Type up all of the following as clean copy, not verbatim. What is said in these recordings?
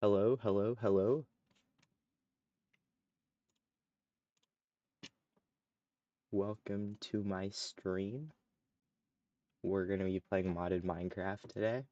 Hello, hello, hello. Welcome to my stream. We're going to be playing modded Minecraft today.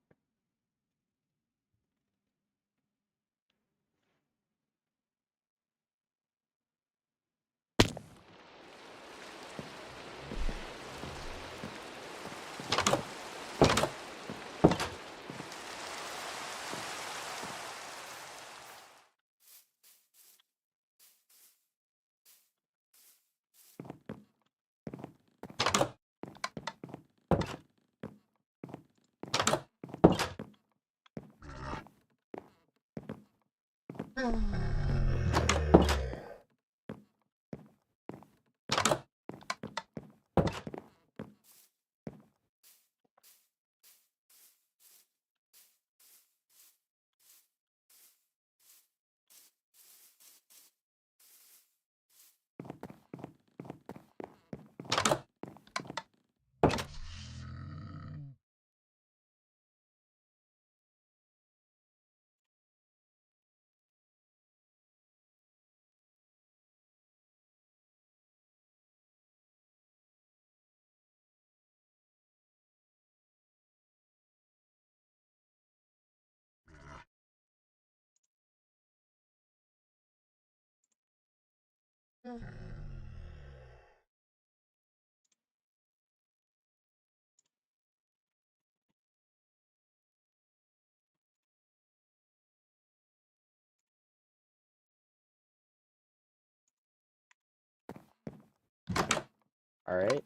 Alright.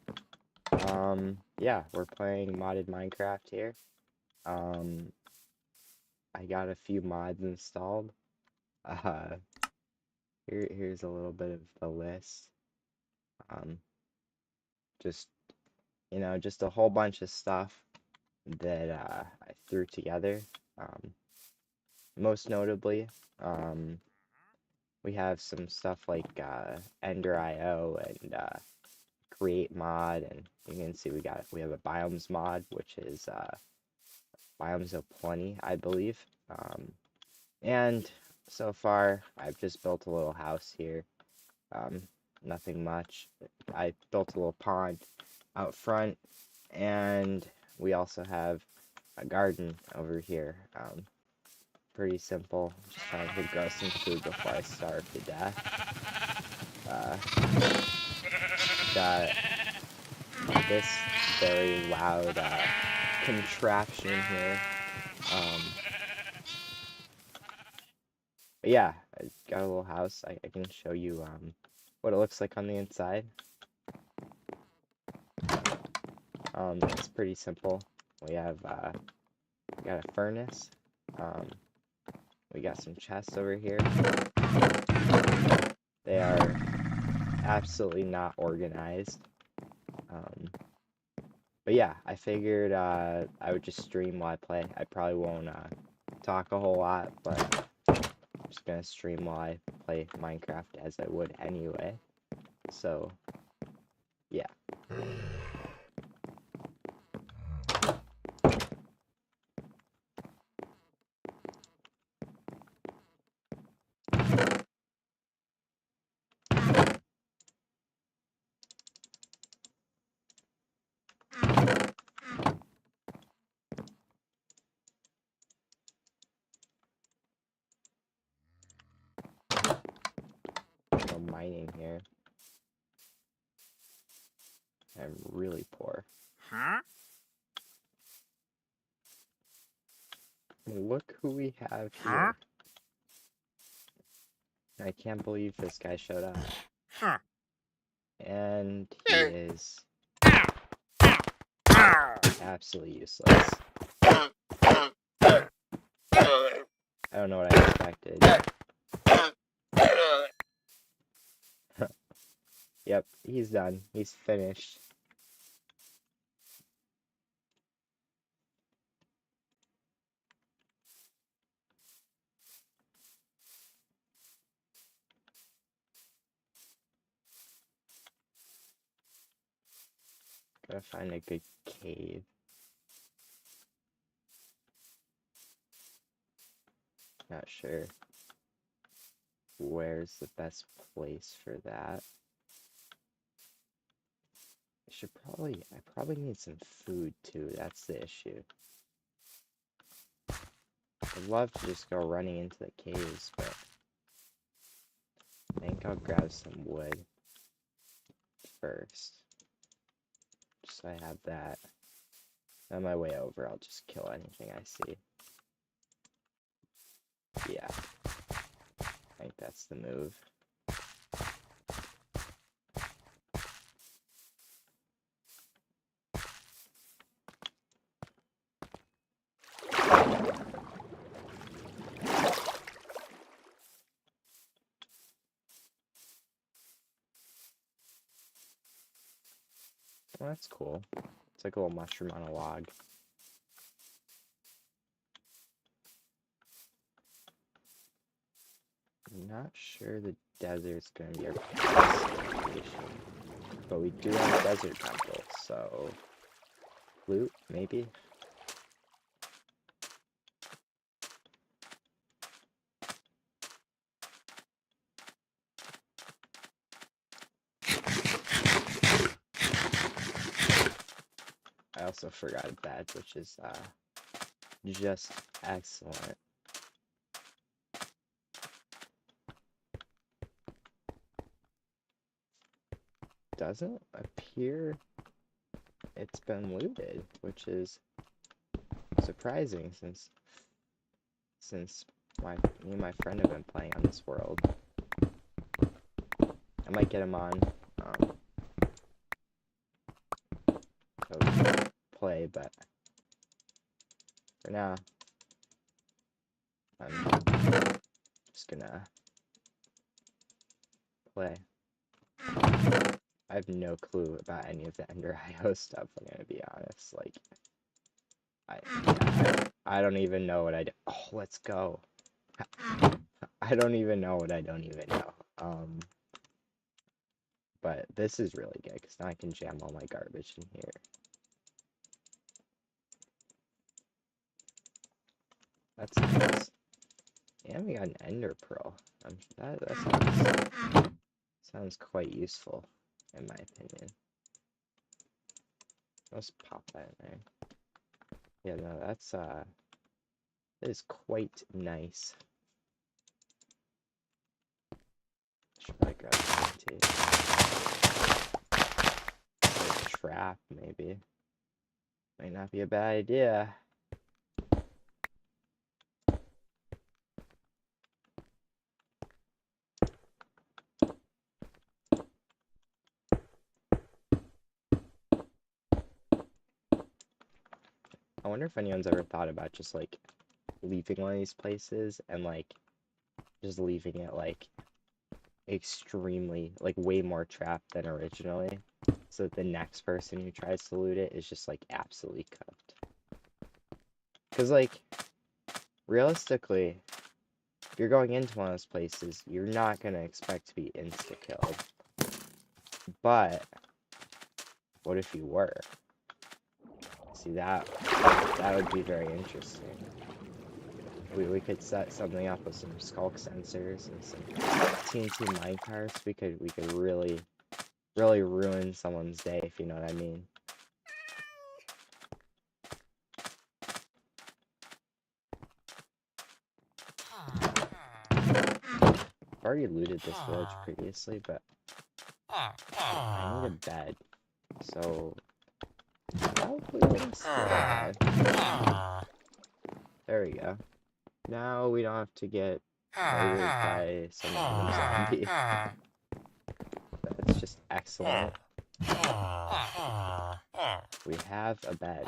Yeah, we're playing modded Minecraft here. Um, I got a few mods installed. Uh, here's a little bit of the list. Um, just, just a whole bunch of stuff that I threw together. Um, Most notably, um, we have some stuff like Ender.io and create mod, and you can see we have a biomes mod, which is biomes of plenty, I believe. And so far I've just built a little house here. um, Nothing much. I built a little pond out front, and we also have a garden over here. Pretty simple, just trying to grow some food before I starve to death. uh, got this very loud contraption here. Um, but yeah, I got a little house. I can show you what it looks like on the inside. It's pretty simple. We have got a furnace. Um, we got some chests over here. They are absolutely not organized. But yeah, I figured I would just stream while I play. I probably won't talk a whole lot, but I'm just gonna stream while I play Minecraft as I would anyway. So yeah. No mining here. I'm really poor. Huh? Look who we have Huh? here. I can't believe this guy showed up. Huh? And he is absolutely useless. I don't know what I expected. Yep, he's done. He's finished. Gotta find a good cave. Not sure where's the best place for that. I probably need some food too, that's the issue. I'd love to just go running into the caves, but I think I'll grab some wood first. Just so I have that. On my way over, I'll just kill anything I see. Yeah. I think that's the move. Well, that's cool. It's like a little mushroom on a log. I'm not sure the desert's gonna be our best location. But we do have a desert temple, so loot, maybe? I also forgot a badge, which is just excellent. Doesn't appear it's been looted, which is surprising since me and my friend have been playing on this world. I might get him on to play, but for now I'm just gonna play. I have no clue about any of the Ender IO stuff, I'm gonna be honest. Like, I don't even know what I do. Oh, let's go. I don't even know what I don't even know. But this is really good, because now I can jam all my garbage in here. That's nice. And we got an Ender Pearl. That sounds quite useful, in my opinion. Let's pop that in there. Yeah, no, that is quite nice. Should probably grab that too. A trap, maybe. Might not be a bad idea. I wonder if anyone's ever thought about just like leaving one of these places and like just leaving it like extremely, like way more trapped than originally, so that the next person who tries to loot it is just like absolutely cooked. Because like realistically, if you're going into one of those places, you're not gonna expect to be insta-killed. But what if you were? See, that would be very interesting. We could set something up with some skulk sensors and some TNT minecarts. We could really ruin someone's day, if you know what I mean. I've already looted this village previously, but I need a bed, so probably gonna stay alive. There we go. Now we don't have to get murdered by some random zombie. That's just excellent. We have a bed.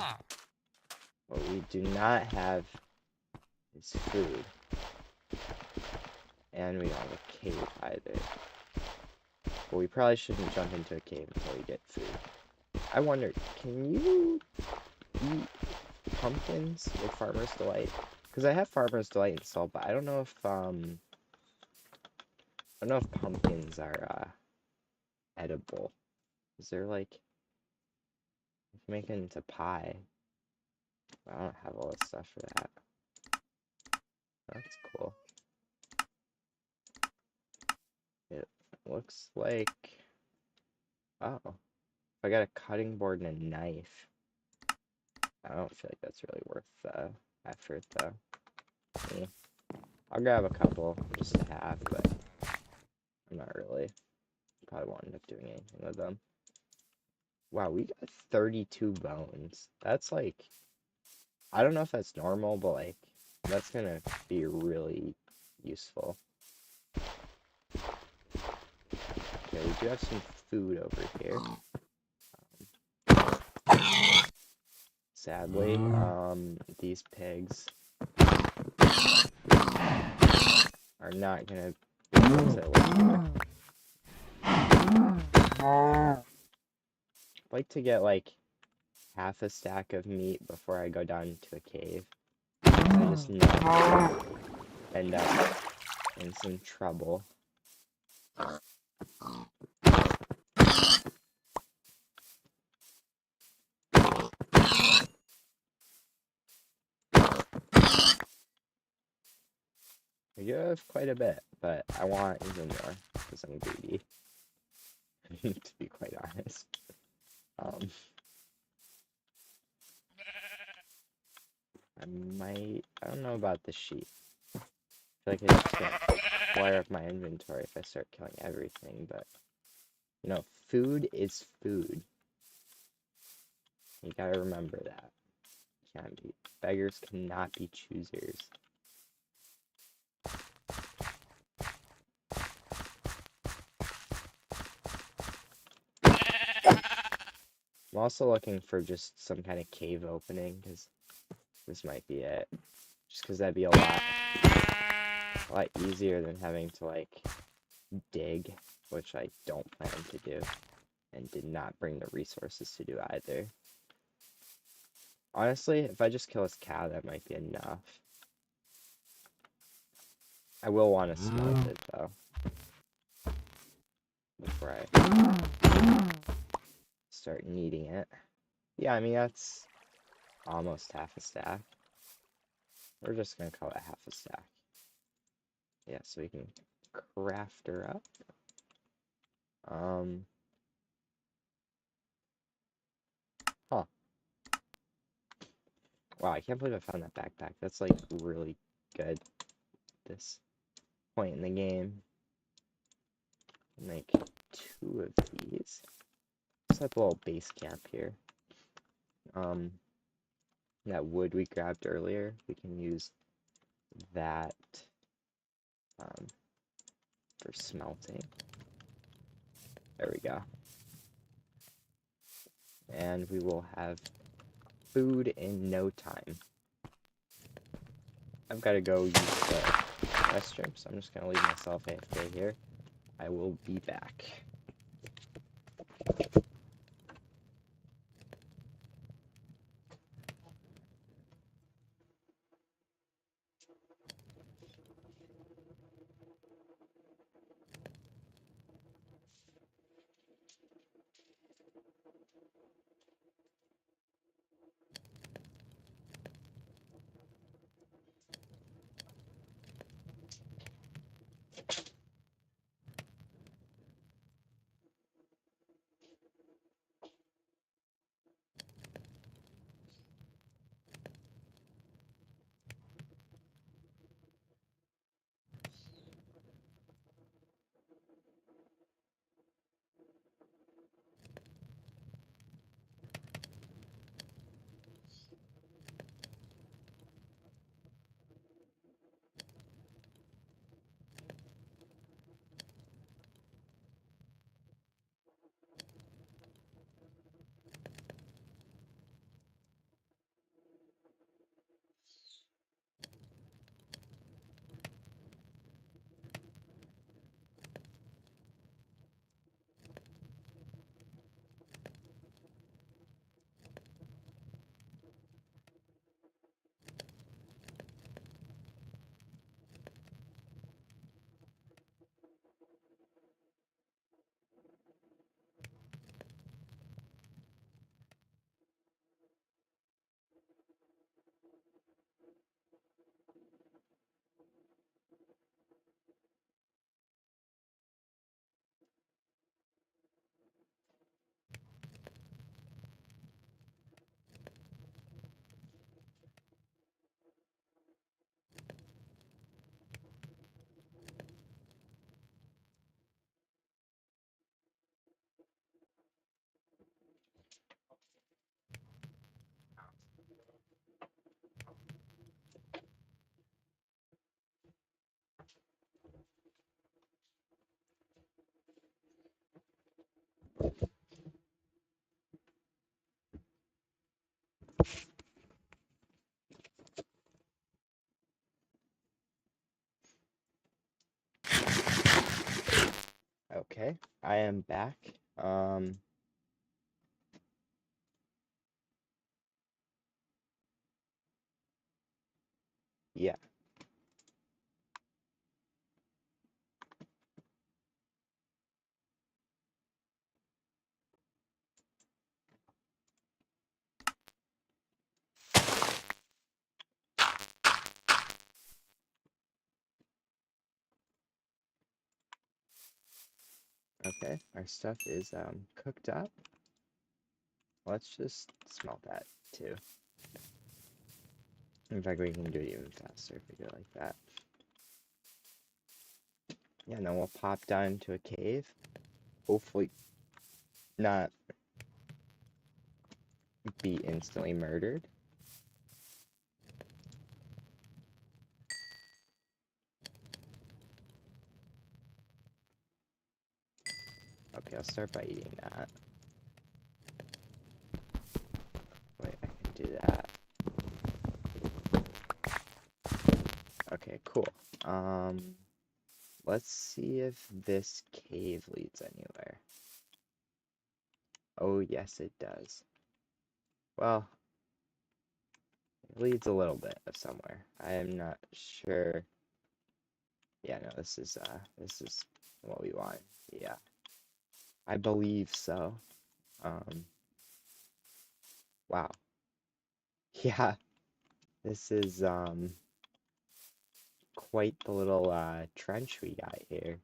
What we do not have is food. And we don't have a cave either. But we probably shouldn't jump into a cave until we get food. I wonder, can you eat pumpkins with Farmer's Delight? Because I have Farmer's Delight installed, but I don't know if pumpkins are edible. Is there like, you can make it into pie? I don't have all this stuff for that. That's cool. It looks like... Oh. I got a cutting board and a knife. I don't feel like that's really worth the effort, though. Yeah. I'll grab a couple just to have, but I'm not really. Probably won't end up doing anything with them. Wow, we got 32 bones. That's like... I don't know if that's normal, but like, that's gonna be really useful. Okay, we do have some food over here. Sadly, these pigs are not gonna be able to live here. I'd like to get like half a stack of meat before I go down into a cave. I just know I'm gonna end up in some trouble. I do have quite a bit, but I want even more because I'm greedy. To be quite honest. I don't know about the sheep. I feel like I just can't flare up my inventory if I start killing everything, but, you know, food is food. You gotta remember that. Beggars cannot be choosers. I'm also looking for just some kind of cave opening, because this might be it. Just because that'd be a lot easier than having to, like, dig, which I don't plan to do, and did not bring the resources to do either. Honestly, if I just kill this cow, that might be enough. I will want to smelt it, though, before I start needing it. Yeah, I mean, that's almost half a stack. We're just gonna call it half a stack. Yeah, so we can craft her up. Huh. Wow, I can't believe I found that backpack. That's like really good at this point in the game. Make 2 of these. Just like a little base camp here. That wood we grabbed earlier, we can use that for smelting. There we go. And we will have food in no time. I've got to go use the restroom, so I'm just going to leave myself AFK here. I will be back. I am back. Yeah. Okay, our stuff is cooked up. Let's just smelt that too. In fact, we can do it even faster if we do it like that. Yeah, and then we'll pop down into a cave. Hopefully not be instantly murdered. Okay, I'll start by eating that. Wait, I can do that. Okay, cool. Let's see if this cave leads anywhere. Oh, yes, it does. Well, it leads a little bit of somewhere. I am not sure. Yeah, no, this is what we want. Yeah. I believe so. Wow. Yeah, this is quite the little trench we got here.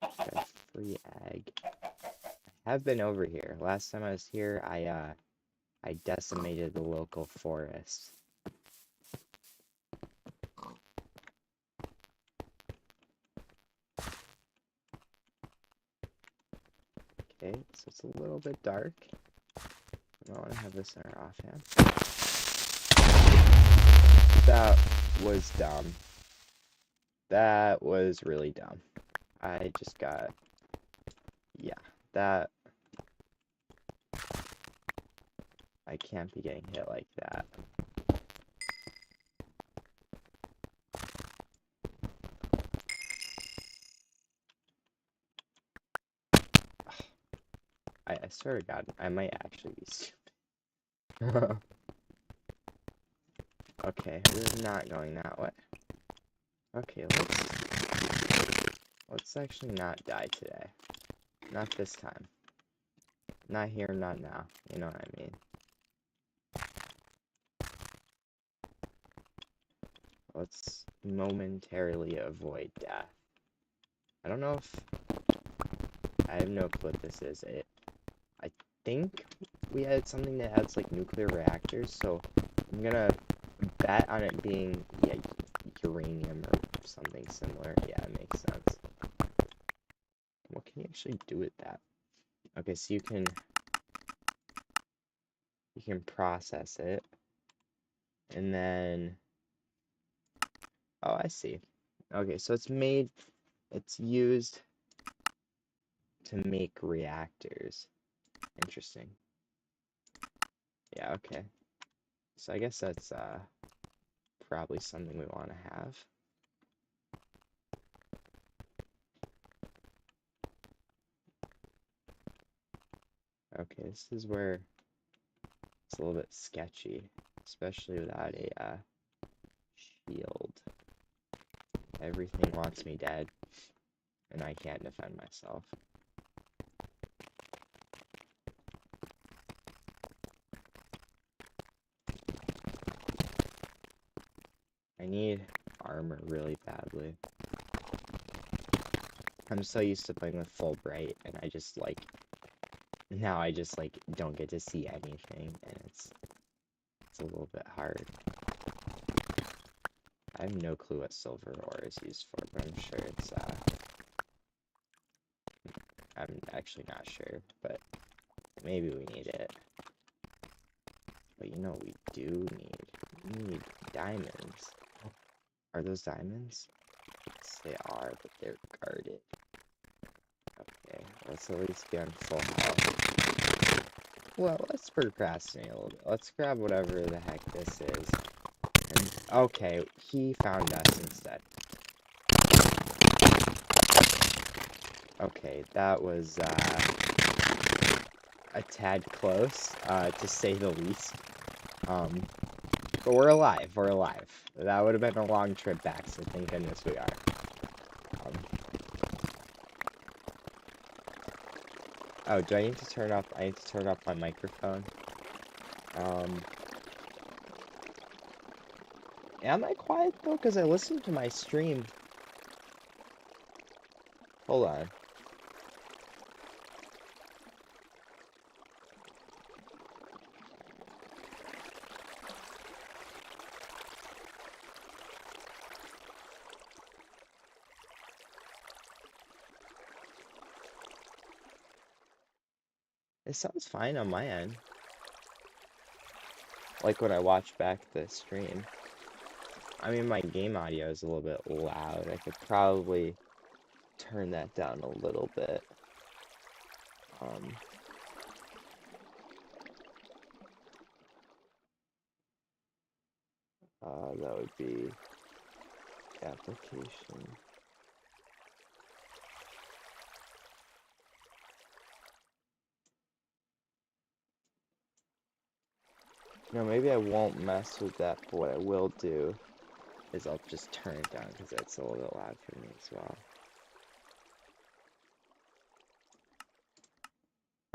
Got a free egg. I have been over here. Last time I was here, I decimated the local forest. Okay, so it's a little bit dark. I don't want to have this in our offhand. That was dumb. That was really dumb. I just got... Yeah, that... I can't be getting hit like that. I swear to God, I might actually be stupid. Okay, we're not going that way. Okay, let's actually not die today. Not this time. Not here, not now. You know what I mean. Let's momentarily avoid death. I don't know if... I have no clue what this is. I think we had something that adds like nuclear reactors, so I'm gonna bet on it being, yeah, uranium or something similar. Yeah, it makes sense. What can you actually do with that? Okay, so you can process it, and then, oh, I see. Okay, so it's used to make reactors. Interesting. Yeah, okay. So I guess that's probably something we want to have. Okay, this is where it's a little bit sketchy, especially without a shield. Everything wants me dead, and I can't defend myself. I need armor really badly. I'm so used to playing with Fulbright, and now I just like don't get to see anything, and it's a little bit hard. I have no clue what silver ore is used for, but I'm sure it's I'm actually not sure, but maybe we need it. But you know what we do need? We need diamonds. Are those diamonds? Yes, they are, but they're guarded. Okay, let's at least be on full health. Well, let's procrastinate a little bit. Let's grab whatever the heck this is. And, okay, he found us instead. Okay, that was a tad close, to say the least. But we're alive. We're alive. That would have been a long trip back, so thank goodness we are. Um, oh, do I need to turn up? I need to turn up my microphone. Um, am I quiet though? Because I listened to my stream. Hold on. It sounds fine on my end. Like when I watch back the stream. I mean, my game audio is a little bit loud. I could probably turn that down a little bit. That would be application. No, maybe I won't mess with that, but what I will do is I'll just turn it down because that's a little bit loud for me as well.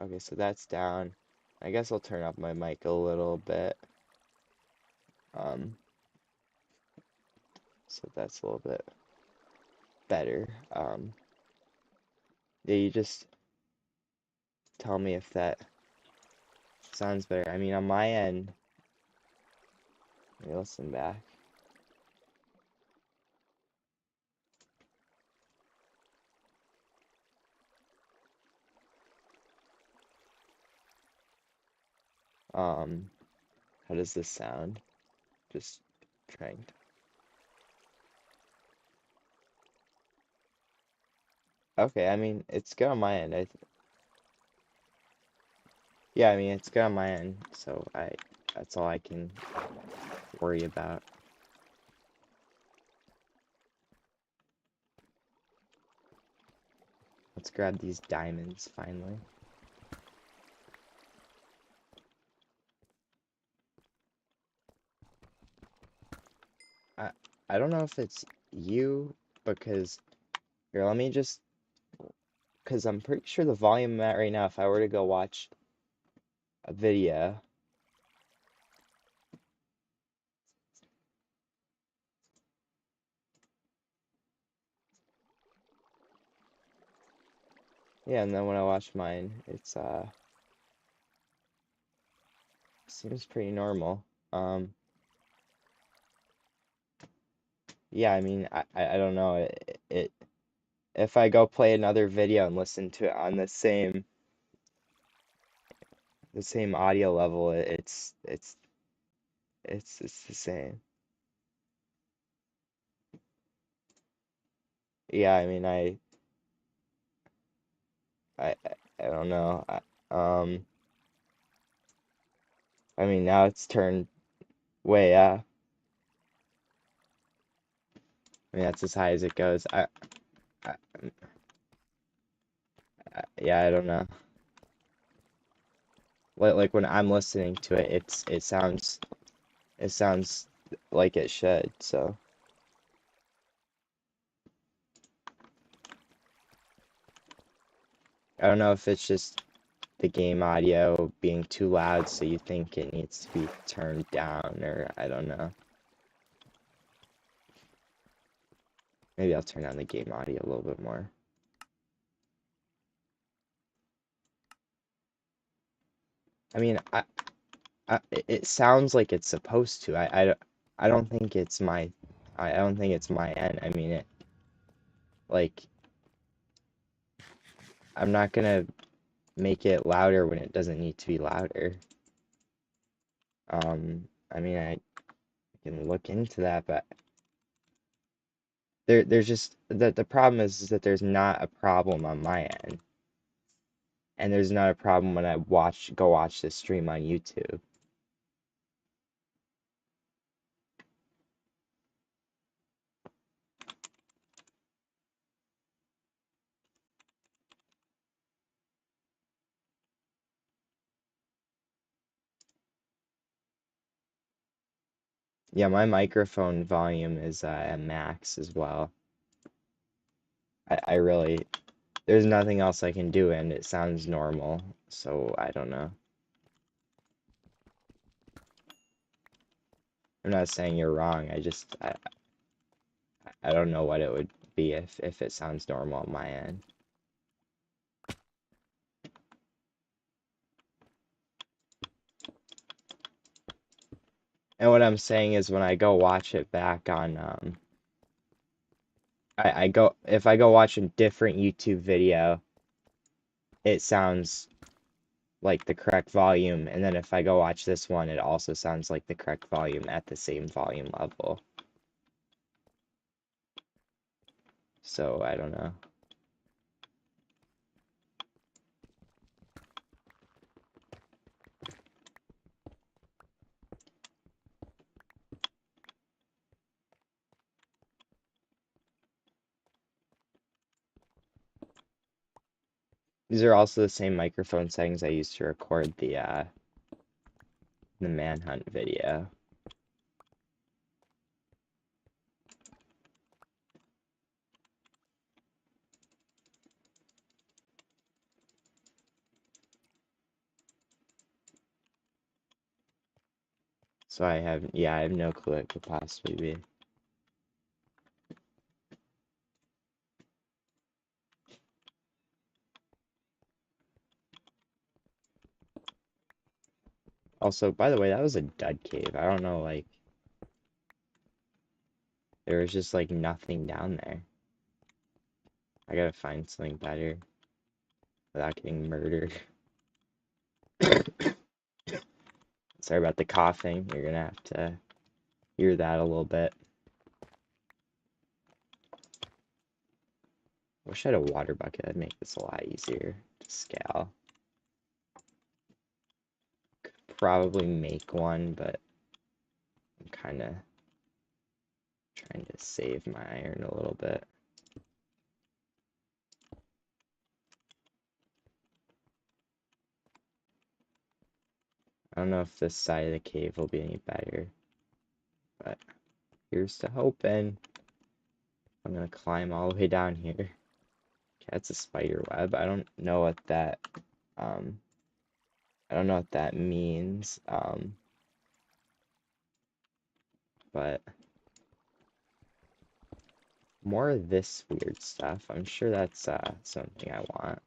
Okay, so that's down. I guess I'll turn up my mic a little bit. So that's a little bit better. Yeah, you just tell me if that sounds better. I mean, on my end, let me listen back. How does this sound? Just trying to... Okay, I mean, it's good on my end. Yeah, I mean, it's good on my end, so that's all I can worry about. Let's grab these diamonds, finally. I don't know if it's you, because... Here, let me just... Because I'm pretty sure the volume I'm at right now, if I were to go watch a video... Yeah, and then when I watch mine, it's, seems pretty normal. Yeah, I mean, I don't know, if I go play another video and listen to it on the same audio level, it's the same. Yeah, I mean, I, I don't know. I mean, now it's turned way up. I mean, that's as high as it goes. I yeah, I don't know. Like when I'm listening to it, it sounds like it should. So I don't know if it's just the game audio being too loud, so you think it needs to be turned down, or I don't know. Maybe I'll turn down the game audio a little bit more. I mean, it sounds like it's supposed to. I don't think it's I don't think it's my end. I mean, like, I'm not gonna make it louder when it doesn't need to be louder. I mean, I can look into that, but there's just the problem is that there's not a problem on my end, and there's not a problem when I go watch this stream on YouTube. Yeah, my microphone volume is at max as well. I really, there's nothing else I can do, and it sounds normal, so I don't know. I'm not saying you're wrong. I don't know what it would be if it sounds normal on my end. And what I'm saying is when I go watch it back on I go if I go watch a different YouTube video, it sounds like the correct volume, and then if I go watch this one, it also sounds like the correct volume at the same volume level. So I don't know. These are also the same microphone settings I used to record the manhunt video. So I have no clue what it could possibly be. Also, by the way, that was a dud cave. I don't know, like, there was just, like, nothing down there. I gotta find something better without getting murdered. Sorry about the coughing. You're gonna have to hear that a little bit. Wish I had a water bucket. That'd make this a lot easier to scale. Could probably make one, but I'm kind of trying to save my iron a little bit. I don't know if this side of the cave will be any better, but here's to hoping. I'm gonna climb all the way down here. Okay, that's a spider web. I don't know what that I don't know what that means. But more of this weird stuff. I'm sure that's something I want.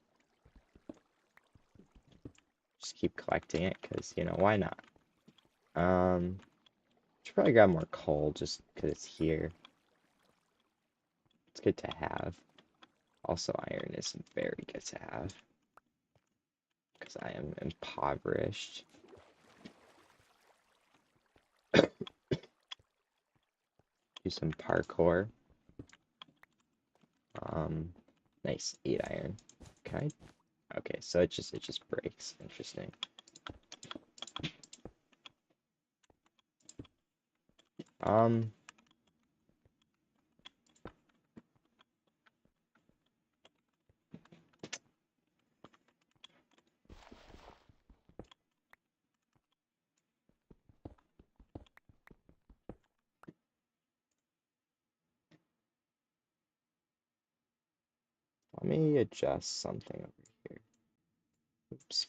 Just keep collecting it because, you know, why not? Should probably grab more coal just because it's here. It's good to have. Also, iron is very good to have because I am impoverished. Do some parkour. Nice 8 iron. Can I? Okay, so it just breaks. Interesting. Um, Let me adjust something over here. Oops.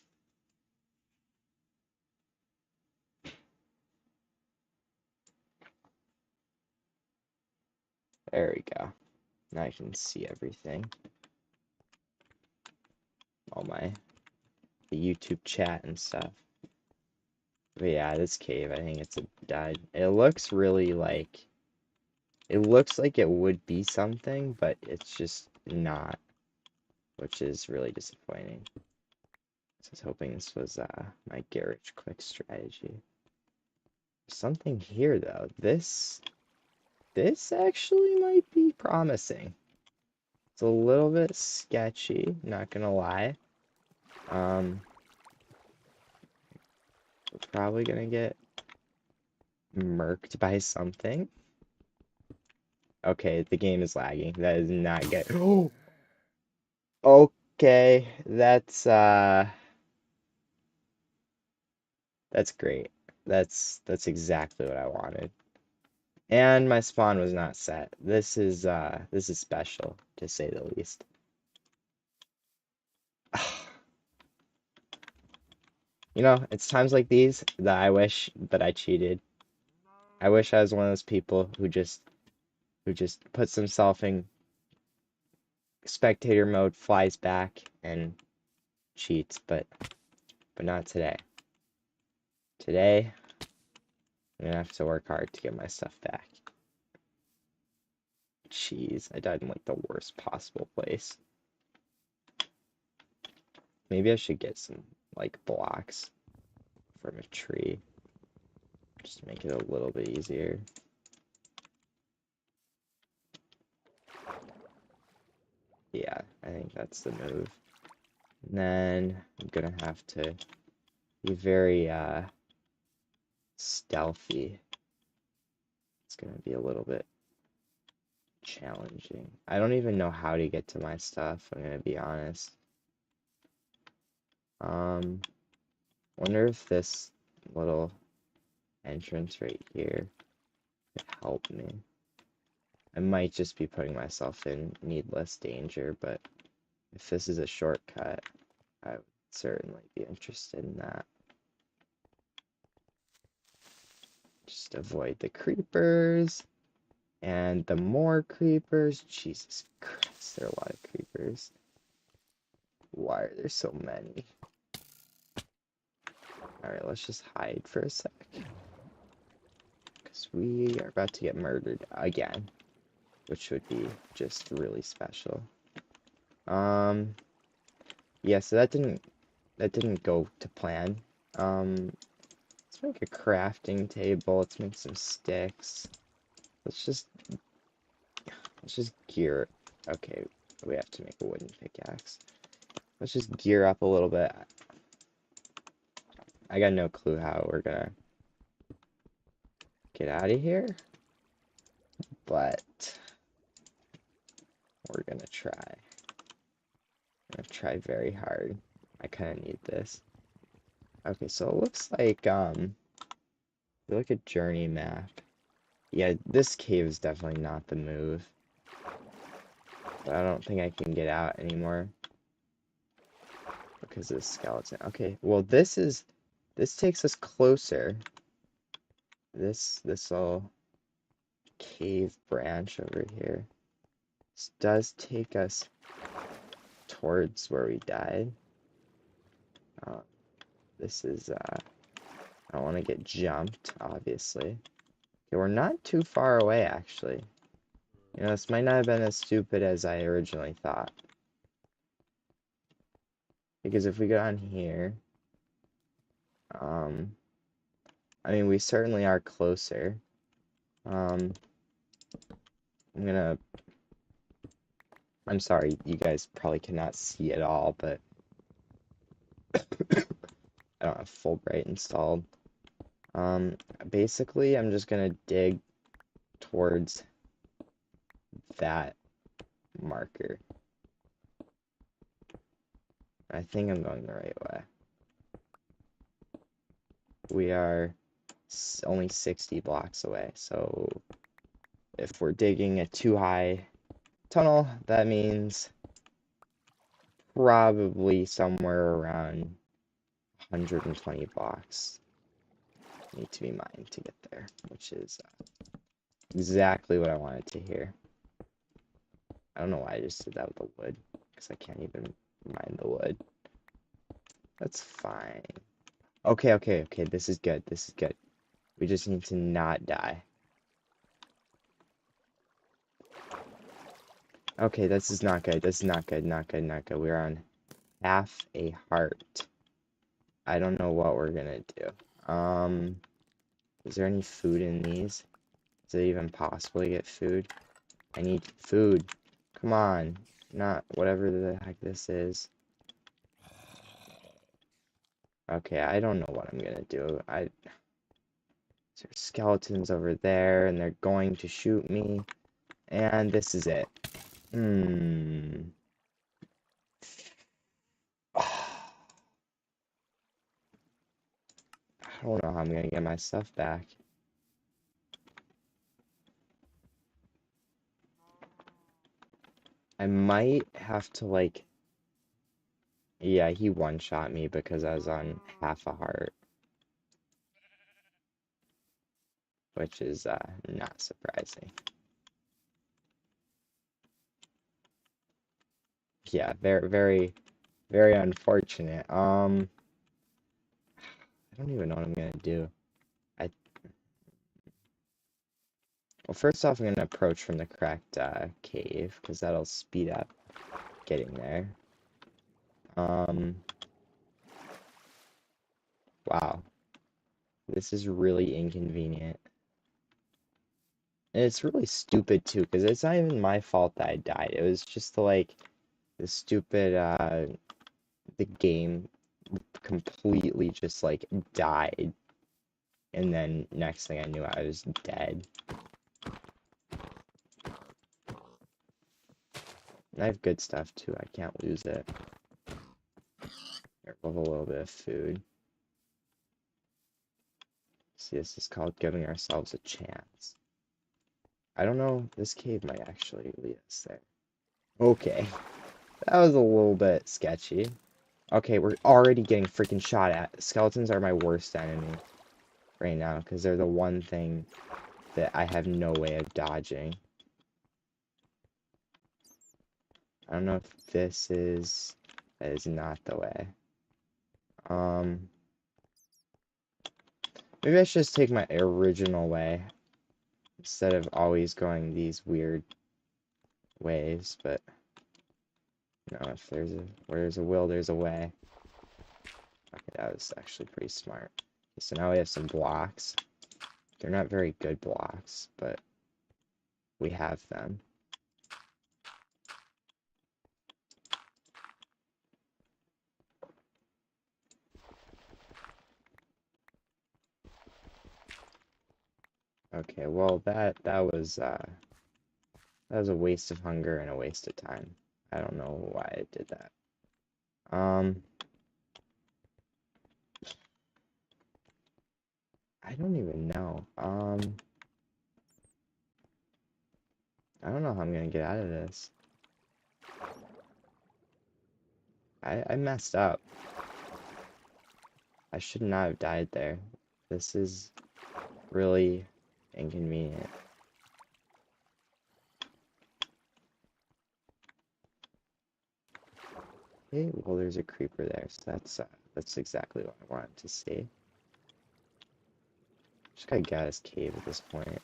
There we go. Now I can see everything. All the YouTube chat and stuff. But yeah, this cave, I think it's a dud. It looks really like it looks like it would be something, but it's just not, which is really disappointing. So I was hoping this was my garage quick strategy. Something here though. This actually might be promising. It's a little bit sketchy, not gonna lie. We're probably gonna get murked by something. Okay, the game is lagging. That is not good. Oh, okay, that's great. That's exactly what I wanted. And my spawn was not set. This is special, to say the least. You know, it's times like these that I wish that I cheated. I wish I was one of those people who just puts himself in spectator mode, flies back, and cheats, but not today. Today, I'm gonna have to work hard to get my stuff back. Jeez, I died in like the worst possible place. Maybe I should get some like blocks from a tree, just to make it a little bit easier. Yeah, I think that's the move. And then I'm gonna have to be very stealthy. It's gonna be a little bit challenging. I don't even know how to get to my stuff, I'm gonna be honest. Wonder if this little entrance right here could help me. I might just be putting myself in needless danger, but if this is a shortcut, I would certainly be interested in that. Just avoid the creepers. And the more creepers, Jesus Christ, there are a lot of creepers. Why are there so many? Alright, let's just hide for a sec. Because we are about to get murdered again. Which would be just really special. Yeah, so that didn't go to plan. Let's make a crafting table, let's make some sticks. Let's just gear. Okay, we have to make a wooden pickaxe. Let's just gear up a little bit. I got no clue how we're gonna get out of here, but we're gonna try. I'm gonna try very hard. I kind of need this. Okay, so it looks like if you look at journey map. Yeah, this cave is definitely not the move. But I don't think I can get out anymore because of the skeleton. Okay, well this takes us closer. This little cave branch over here. This does take us towards where we died. This is I don't want to get jumped, obviously. Okay, we're not too far away actually. You know, this might not have been as stupid as I originally thought. Because if we go down here, I mean, we certainly are closer. I'm sorry, you guys probably cannot see it all, but I don't have Fulbright installed. Basically, I'm just gonna dig towards that marker. I think I'm going the right way. We are only 60 blocks away, so if we're digging a too high tunnel, that means probably somewhere around 120 blocks need to be mined to get there, which is exactly what I wanted to hear. I don't know why I just did that with the wood, because I can't even mine the wood. That's fine. Okay, this is good, this is good. We just need to not die. Okay, this is not good, this is not good, not good, not good. We're on half a heart. I don't know what we're gonna do. Is there any food in these? Is it even possible to get food? I need food. Come on. Not whatever the heck this is. Okay, I don't know what I'm gonna do. There's skeletons over there, and they're going to shoot me. And this is it. I don't know how I'm gonna get my stuff back. I might have to like, yeah, he one-shot me because I was on half a heart, which is not surprising. Yeah, very, very, very unfortunate. I don't even know what I'm gonna do. I Well, first off, I'm gonna approach from the cracked cave because that'll speed up getting there. Um, wow, this is really inconvenient. And it's really stupid too, because it's not even my fault that I died. It was just like the stupid the game completely just like died, and then next thing I knew I was dead. And I have good stuff too, I can't lose it. Here, we'll have a little bit of food. See, this is called giving ourselves a chance. I don't know, this cave might actually lead us there. Okay, that was a little bit sketchy. Okay, we're already getting freaking shot at. Skeletons are my worst enemy right now, because they're the one thing that I have no way of dodging. I don't know if this is... That is not the way. Maybe I should just take my original way instead of always going these weird ways, but... No, if there's a... Where there's a will, there's a way. Okay, that was actually pretty smart. Okay, so now we have some blocks. They're not very good blocks, but we have them. Okay, well that was a waste of hunger and a waste of time. I don't know why I did that. I don't even know. I don't know how I'm gonna get out of this. I messed up. I should not have died there. This is really inconvenient. Okay, well there's a creeper there, so that's exactly what I wanted to see. Just gotta get out of this cave at this point.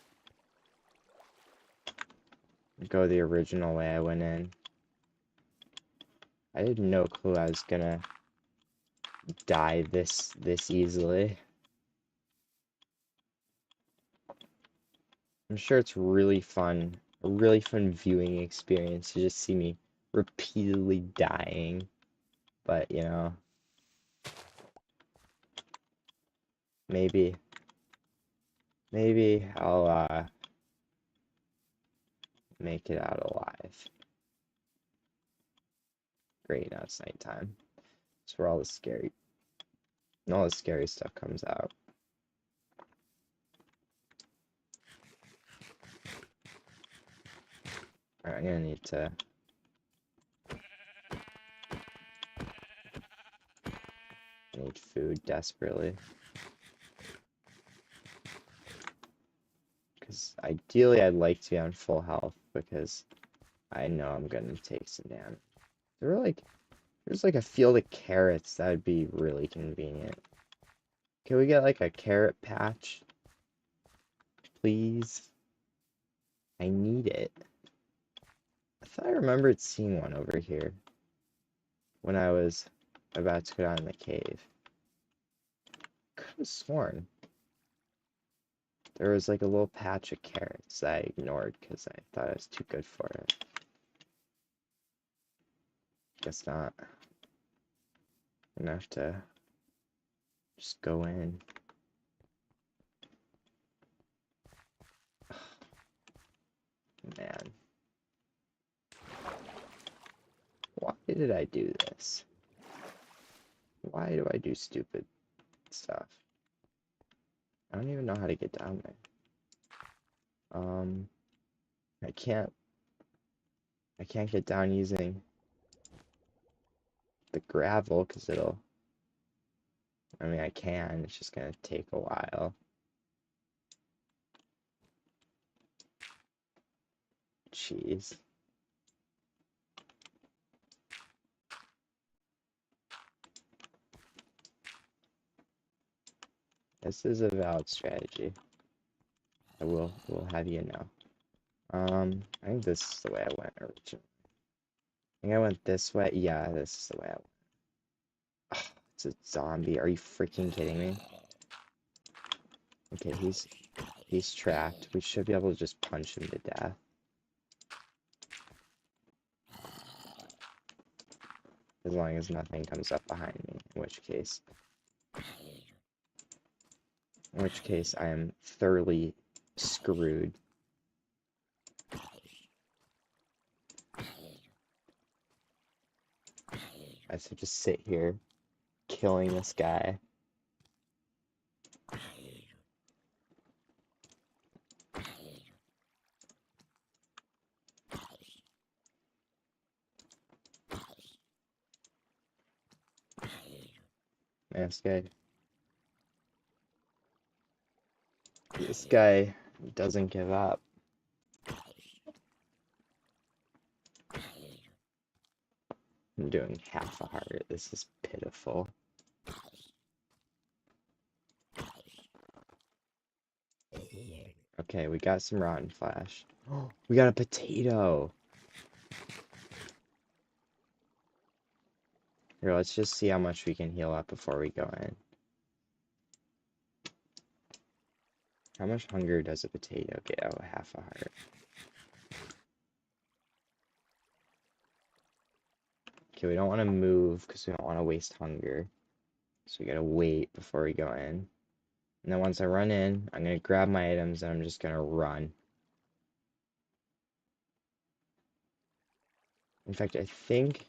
Go the original way I went in. I had no clue I was gonna die this easily. I'm sure it's really fun, a really fun viewing experience to just see me repeatedly dying. But, you know, maybe I'll make it out alive. Great, now it's nighttime. That's where all the scary stuff comes out. Alright, I'm gonna need to need food desperately. Because ideally I'd like to be on full health because I know I'm gonna take some damage. There's like a field of carrots, that would be really convenient. Can we get like a carrot patch? Please? I need it. I thought I remembered seeing one over here when I was about to go down in the cave. Could have sworn there was like a little patch of carrots that I ignored because I thought it was too good for it. Guess not. I'm gonna have to just go in. Man. Why did I do this? Why do I do stupid stuff? I don't even know how to get down there. I I can't get down using the gravel because it'll... I mean, I can. It's just gonna take a while. Jeez. This is a valid strategy. I will have you know. I think this is the way I went originally. I think I went this way. Yeah, this is the way I went. Ugh, it's a zombie. Are you freaking kidding me? Okay, he's trapped. We should be able to just punch him to death. As long as nothing comes up behind me, in which case I am thoroughly screwed. I should just sit here killing this guy. Man, this guy doesn't give up. I'm doing half a heart. This is pitiful. Okay, we got some rotten flesh. We got a potato. Here, let's just see how much we can heal up before we go in. How much hunger does a potato get? Oh, half a heart. Okay, we don't want to move because we don't want to waste hunger. So we gotta wait before we go in. And then once I run in, I'm gonna grab my items and I'm just gonna run. In fact, I think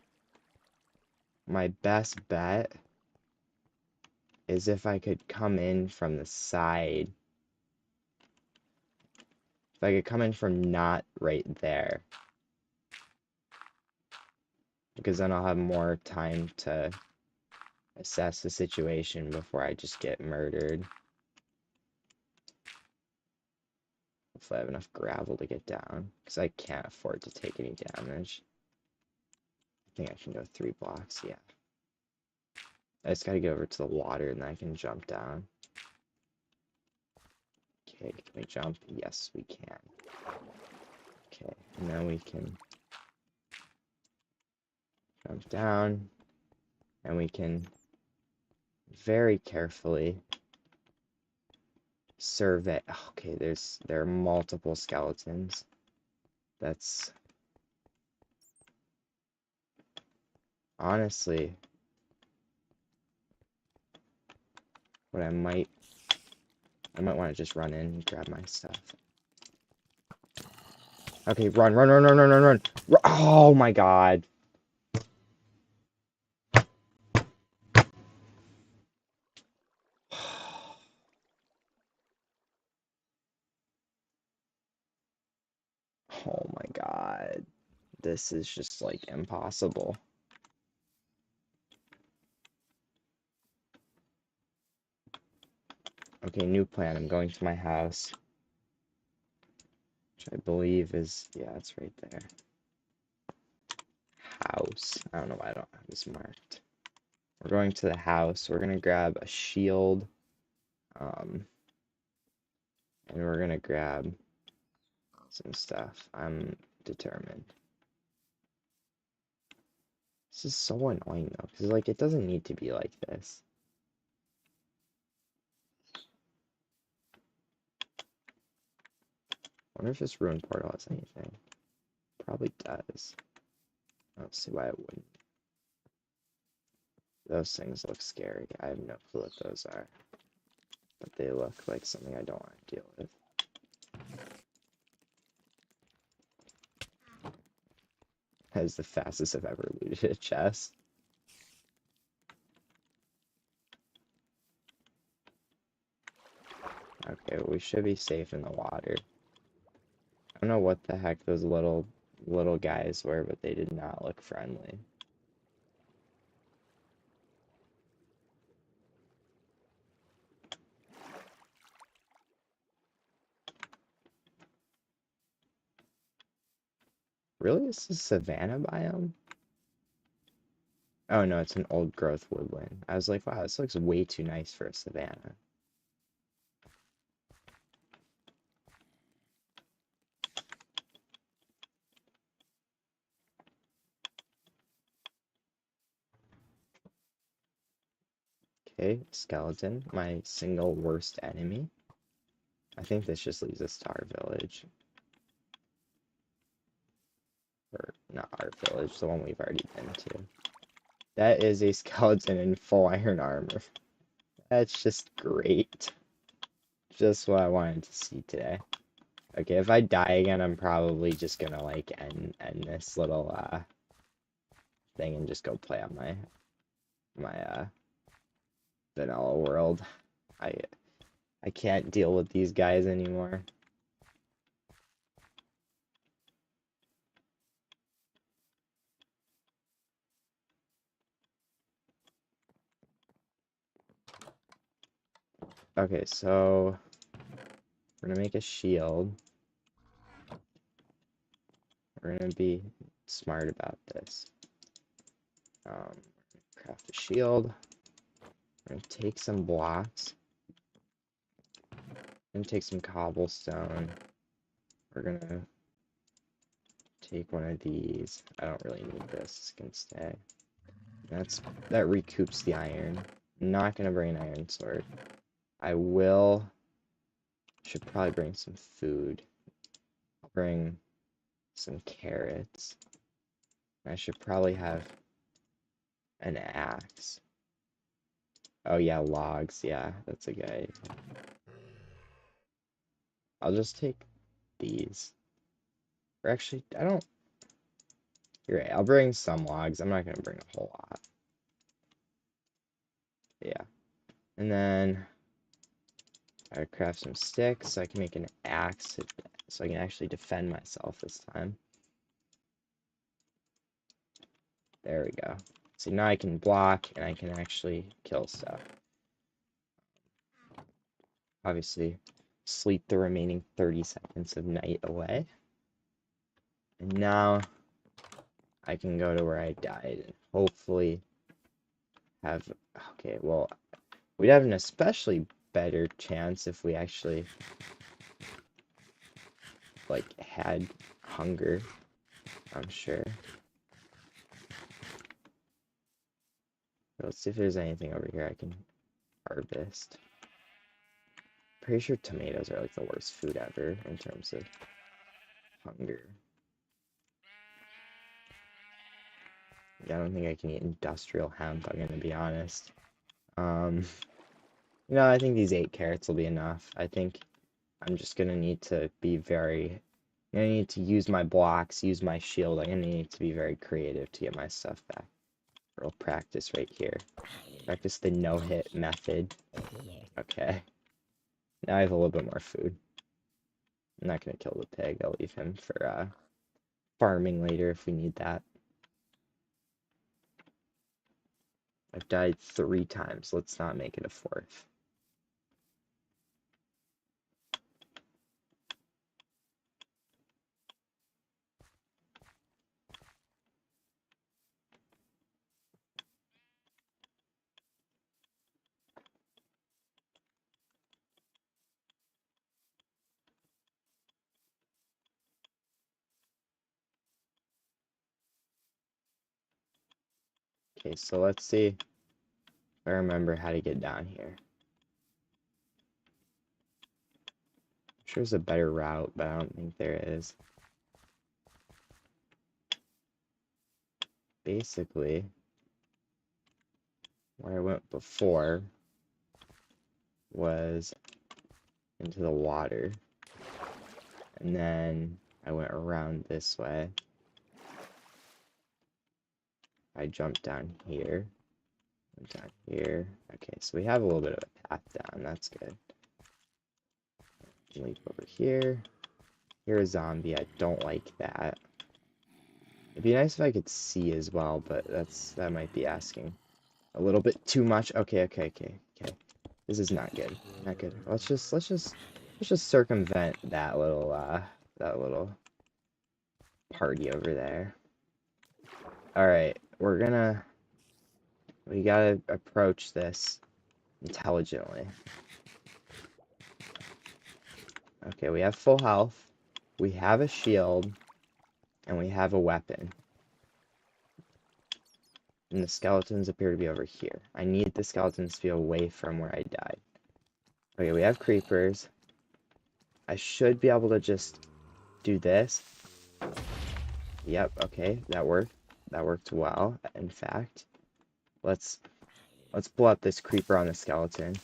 my best bet is if I could come in from the side. If I could come in from not right there. Because then I'll have more time to assess the situation before I just get murdered. Hopefully I have enough gravel to get down. Because I can't afford to take any damage. I think I can go 3 blocks, yeah. I just gotta get over to the water and then I can jump down. Okay, can we jump? Yes, we can. Okay, and then we can jump down, and we can very carefully survey. Okay, there are multiple skeletons. That's honestly what I might want to just run in and grab my stuff. Okay, run, run, run, run, run, run, run. Oh my god. Oh my god. This is just like impossible. Okay, new plan. I'm going to my house. Which I believe is, yeah, it's right there. House. I don't know why I don't have this marked. We're going to the house. We're gonna grab a shield. And we're gonna grab some stuff. I'm determined. This is so annoying though, because like it doesn't need to be like this. I wonder if this ruined portal has anything. Probably does. I don't see why it wouldn't. Those things look scary. I have no clue what those are. But they look like something I don't want to deal with. That is the fastest I've ever looted a chest. Okay, well, we should be safe in the water. I don't know what the heck those little little guys were, but they did not look friendly. Really? This is savanna biome? Oh no, it's an old growth woodland. I was like, wow, this looks way too nice for a savanna. Okay, skeleton, my single worst enemy. I think this just leads us to our village. Or not our village, the one we've already been to. That is a skeleton in full iron armor. That's just great. Just what I wanted to see today. Okay, if I die again, I'm probably just gonna like end this little thing and just go play on my vanilla world. I I can't deal with these guys anymore. Okay, so we're gonna make a shield. We're gonna be smart about this. Craft a shield. We're gonna take some blocks. We're gonna take some cobblestone. We're gonna take one of these. I don't really need this. This can stay. That recoups the iron. I'm not gonna bring an iron sword. I should probably bring some food. I'll bring some carrots. I should probably have an axe. Oh yeah, logs. Yeah, that's a good idea. I'll just take these. Or actually, I don't. You're right. I'll bring some logs. I'm not gonna bring a whole lot. Yeah. And then I craft some sticks so I can make an axe so I can actually defend myself this time. There we go. So now I can block and I can actually kill stuff. Obviously, sleep the remaining 30 seconds of night away. And now I can go to where I died and hopefully have... Okay, well, we'd have an especially better chance if we actually, like, had hunger, I'm sure. Let's see if there's anything over here I can harvest. Pretty sure tomatoes are like the worst food ever in terms of hunger. Yeah, I don't think I can eat industrial hemp, I'm gonna be honest. No, I think these 8 carrots will be enough. I think I'm just gonna need to be I'm gonna need to use my blocks, use my shield. I'm gonna need to be very creative to get my stuff back. We'll practice right here. Practice the no-hit method. Okay. Now I have a little bit more food. I'm not gonna kill the pig. I'll leave him for farming later if we need that. I've died 3 times. Let's not make it a 4th. Okay, so let's see if I remember how to get down here. I'm sure there's a better route, but I don't think there is. Basically, where I went before was into the water. And then I went around this way. I jumped down here. Down here. Okay, so we have a little bit of a path down. That's good. Leap over here. Here's a zombie. I don't like that. It'd be nice if I could see as well, but that might be asking a little bit too much. Okay, okay, okay, okay. This is not good. Not good. Let's just circumvent that little party over there. All right, we gotta approach this intelligently. Okay, we have full health, we have a shield, and we have a weapon. And the skeletons appear to be over here. I need the skeletons to be away from where I died. Okay, we have creepers. I should be able to just do this. Yep, okay, that worked. That worked well, in fact. Let's blow up this creeper on the skeleton.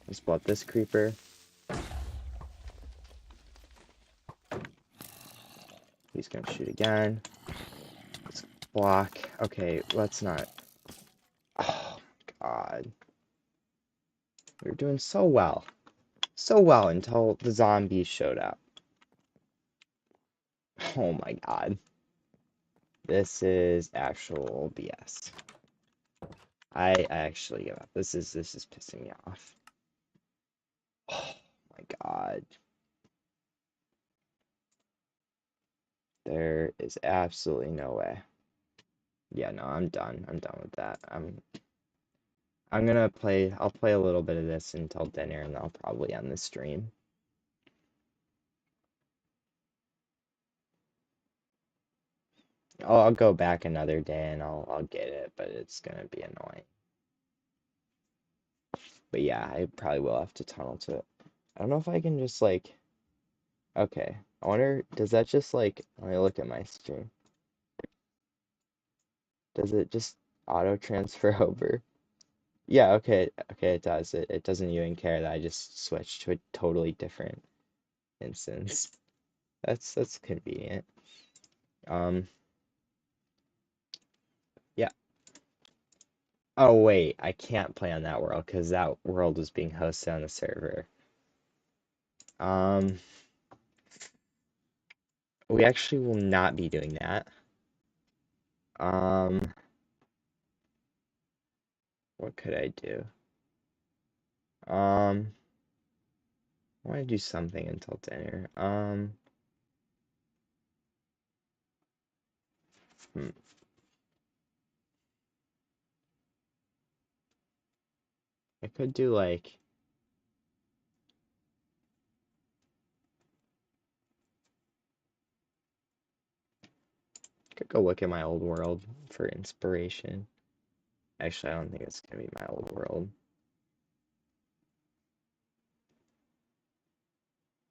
Let's blow up this creeper. He's gonna shoot again. Let's block. Okay, let's not. Oh, God. We were doing so well. So well until the zombies showed up. Oh my God. This is actual BS. I actually give up. This is pissing me off. Oh my God. There is absolutely no way. Yeah, no, I'm done. I'm done with that. I'll play a little bit of this until dinner and I'll probably end the stream. I'll go back another day and I'll get it, but it's gonna be annoying. But yeah, I probably will have to tunnel to it. I don't know if I can just like, okay. I wonder, does that just like, let me look at my stream. Does it just auto transfer over? Yeah, okay, okay, it does. It doesn't even care that I just switched to a totally different instance. That's convenient. Um, yeah. Oh wait, I can't play on that world because that world was being hosted on the server. Um, we actually will not be doing that. Um, what could I do? I want to do something until dinner. Hmm. I could do like, could go look at my old world for inspiration. Actually, I don't think it's gonna be my old world.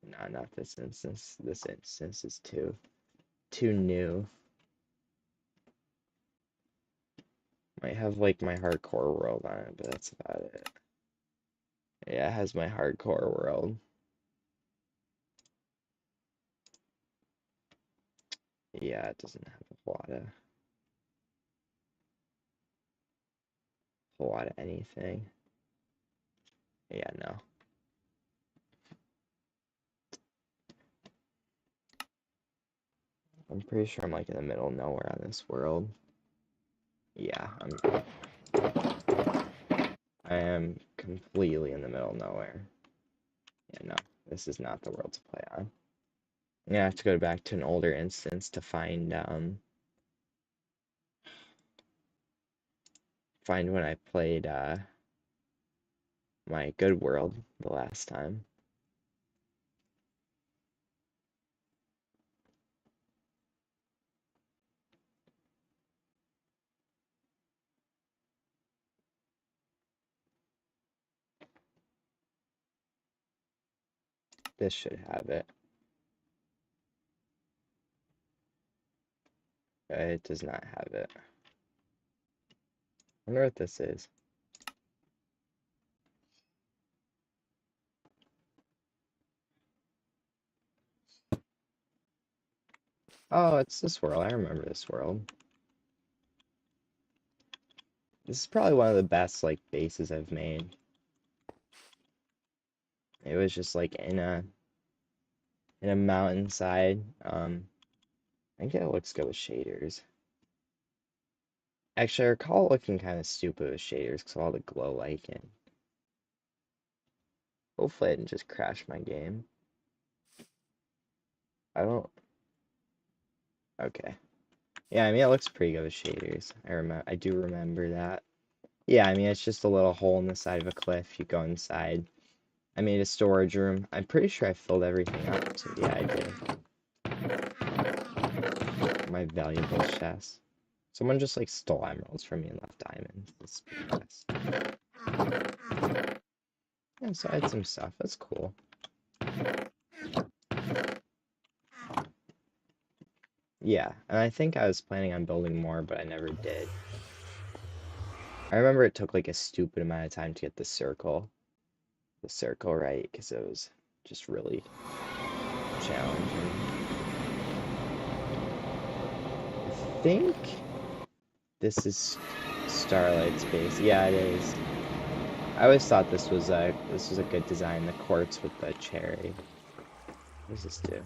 No, not this instance. This instance is too new. Might have like my hardcore world on it, but that's about it. Yeah, it has my hardcore world. Yeah, it doesn't have whole lot of anything. Yeah, no. I'm pretty sure I'm like in the middle of nowhere on this world. Yeah, I am completely in the middle of nowhere. Yeah, no, this is not the world to play on. I'm gonna have to go back to an older instance to find when I played my good world the last time. This should have it. It does not have it. I wonder what this is. Oh, it's this world. I remember this world. This is probably one of the best like bases I've made. It was just like in a mountainside. I think it looks good with shaders. Actually, I recall looking kind of stupid with shaders because of all the glow lichen. Hopefully I didn't just crash my game. I don't... Okay. Yeah, I mean, it looks pretty good with shaders. I do remember that. Yeah, I mean, it's just a little hole in the side of a cliff. You go inside. I made a storage room. I'm pretty sure I filled everything up. So yeah, I did. My valuable chest. Someone just like stole emeralds from me and left diamonds. That's BS. Yeah, so I had some stuff. That's cool. Yeah, and I think I was planning on building more, but I never did. I remember it took like a stupid amount of time to get the circle right, because it was just really challenging. I think this is Starlight's base. Yeah, it is. I always thought this was a good design, the quartz with the cherry. What does this do?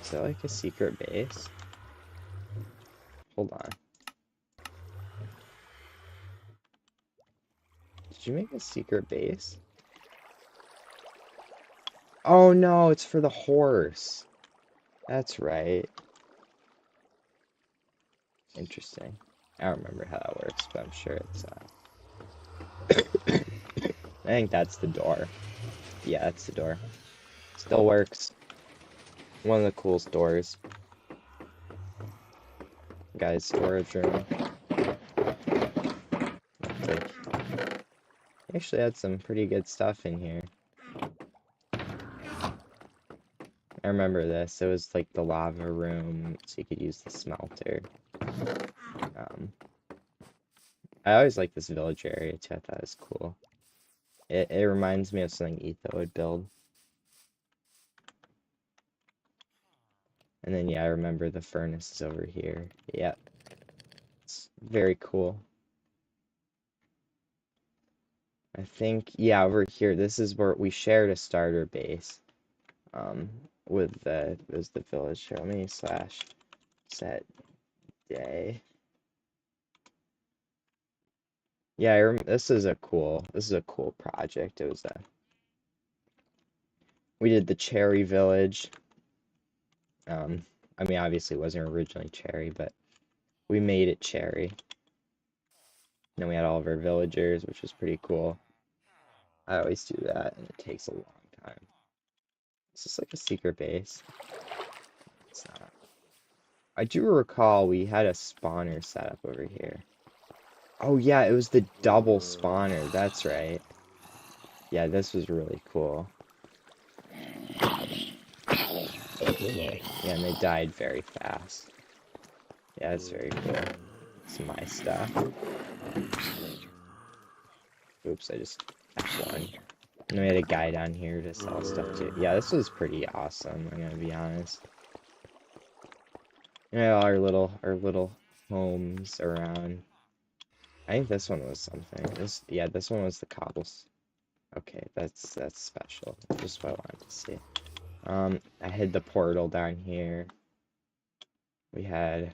Is that like a secret base? Hold on. Did you make a secret base? Oh no, it's for the horse. That's right. Interesting. I don't remember how that works, but I'm sure it's I think that's the door. Yeah, that's the door. Still works. One of the coolest doors. Guys, storage room. Actually had some pretty good stuff in here. I remember this. It was like the lava room, so you could use the smelter. I always liked this village area too. I thought it was cool. It reminds me of something Etho would build. And then yeah, I remember the furnace is over here. Yep. It's very cool. I think, yeah, over here, this is where we shared a starter base. With the village. Show me slash set day. Yeah, this is a cool project. It was we did the cherry village. I mean, obviously it wasn't originally cherry, but we made it cherry. And then we had all of our villagers, which was pretty cool. I always do that, and it takes a long time. It's just like a secret base. It's not. I do recall we had a spawner set up over here. Oh yeah, it was the double spawner. That's right. Yeah, this was really cool. Yeah, and they died very fast. Yeah, it's very cool. It's my stuff. Oops, I just tapped one. And we had a guy down here to sell stuff too. Yeah, this was pretty awesome, I'm gonna be honest. Yeah, our little homes around. I think this one was something. This one was the cobbles. Okay, that's special. Just what I wanted to see. I hid the portal down here. We had a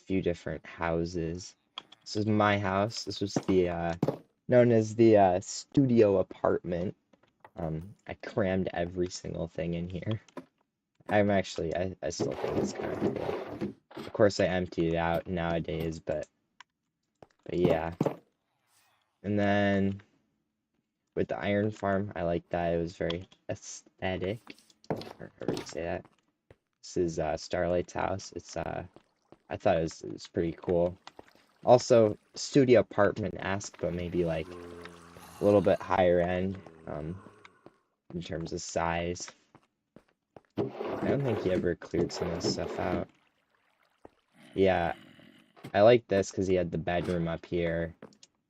few different houses. This is my house. This was the known as the studio apartment. I crammed every single thing in here. I still think it's kind of cool. Of course, I emptied it out nowadays, but yeah. And then with the iron farm, I like that. It was very aesthetic. Or however you say that. This is Starlight's house. It's I thought it was pretty cool. Also, studio apartment-esque, but maybe like a little bit higher end in terms of size. I don't think he ever cleared some of this stuff out. Yeah, I like this because he had the bedroom up here.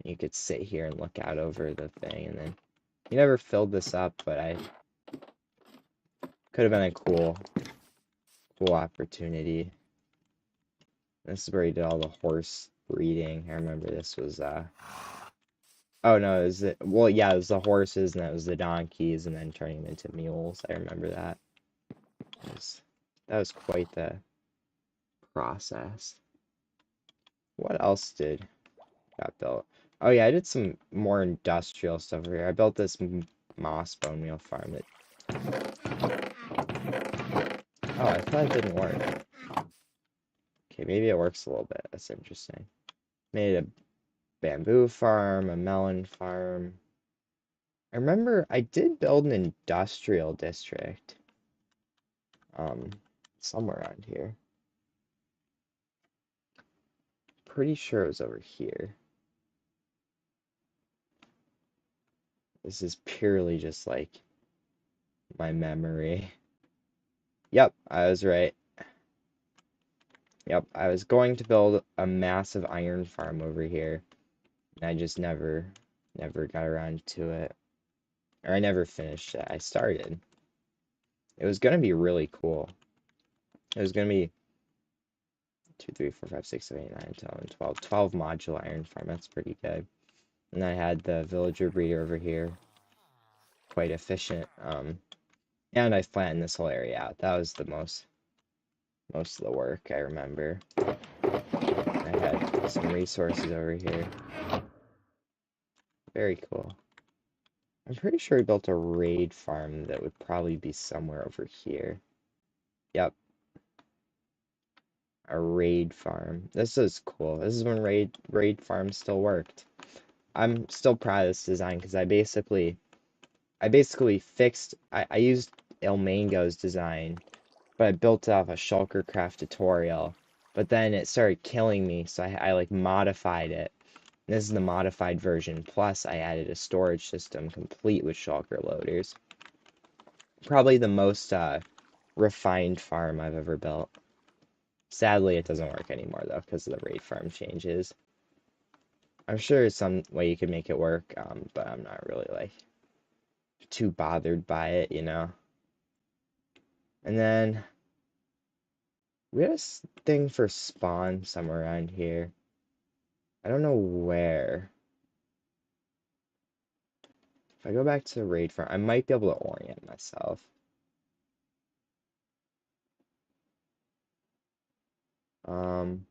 You could sit here and look out over the thing, and then he never filled this up, but I could have been a cool opportunity. This is where he did all the horse breeding. I remember this was Oh no, it was well, yeah, it was the horses and that was the donkeys and then turning them into mules. I remember that. Was, that was quite the process. What else did got built? Oh yeah, I did some more industrial stuff over here. I built this moss bone meal farm that. Oh, I thought it didn't work. Okay, maybe it works a little bit. That's interesting. Made a bamboo farm, a melon farm. I remember I did build an industrial district. Um, somewhere around here. Pretty sure it was over here. This is purely just like my memory. Yep, I was right. Yep, I was going to build a massive iron farm over here. And I just never got around to it. Or I never finished it. I started. It was gonna be really cool. It was gonna be 2, 3, 4, 5, 6, 7, 8, 9, 10, 11, 12. 12 modular iron farm. That's pretty good. And I had the villager breeder over here. Quite efficient. And I flattened this whole area out. That was the most of the work, I remember. I had some resources over here. Very cool. I'm pretty sure we built a raid farm that would probably be somewhere over here. Yep, a raid farm. This is cool. This is when raid farms still worked. I'm still proud of this design because I basically fixed I used Ilmango's design, but I built it off a Shulker Craft tutorial. But then it started killing me, so I like modified it. This is the modified version, plus I added a storage system complete with shulker loaders. Probably the most refined farm I've ever built. Sadly, it doesn't work anymore though, because of the raid farm changes. I'm sure there's some way you could make it work, but I'm not really like too bothered by it, you know? And then we had a thing for spawn somewhere around here. I don't know where. If I go back to the raid farm, I might be able to orient myself. Um,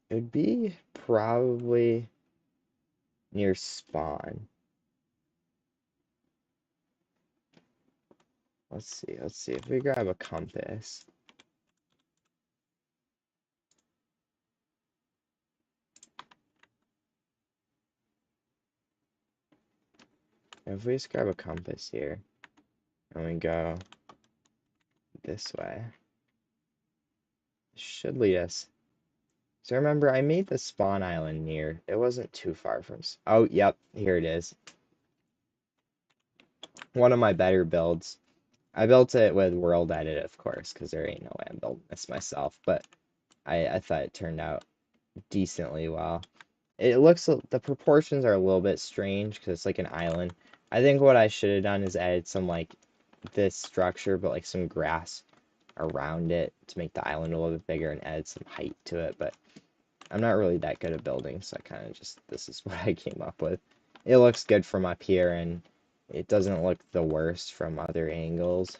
it would be probably near spawn. Let's see if we grab a compass. If we just grab a compass here and we go this way, it should lead us. So remember, I made the spawn island near. It wasn't too far from. Oh, yep, here it is. One of my better builds. I built it with World Edit, of course, because there ain't no way I'm building this myself. But I thought it turned out decently well. It looks, the proportions are a little bit strange because it's like an island. I think what I should have done is added some like this structure, but like some grass around it to make the island a little bit bigger and add some height to it. But I'm not really that good at building, so I kind of just, this is what I came up with. It looks good from up here, and it doesn't look the worst from other angles.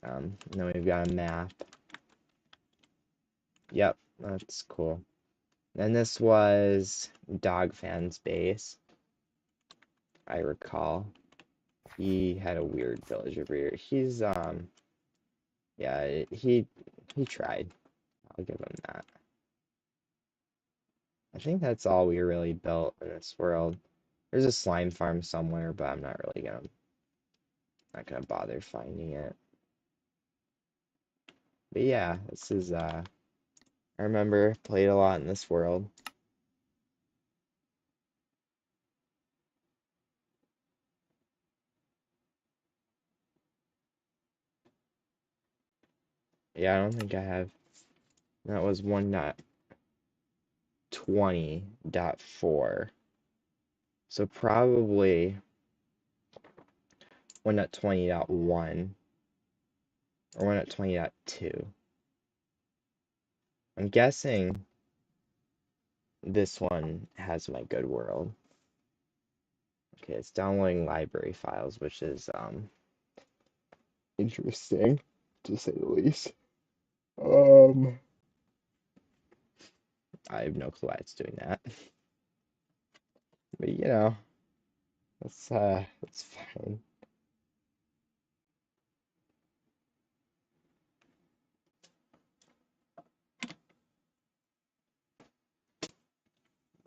Then we've got a map. Yep, that's cool. And this was Dogfan's base, I recall. He had a weird villager breeder. He's yeah, he tried. I'll give him that. I think that's all we really built in this world. There's a slime farm somewhere, but I'm not really not gonna bother finding it. But yeah, this is I remember played a lot in this world. Yeah, I don't think I have. That was 1.20.4. So probably 1.20.1 or 1.20.2. I'm guessing this one has my good world. Okay, it's downloading library files, which is interesting to say the least. I have no clue why it's doing that. But that's fine.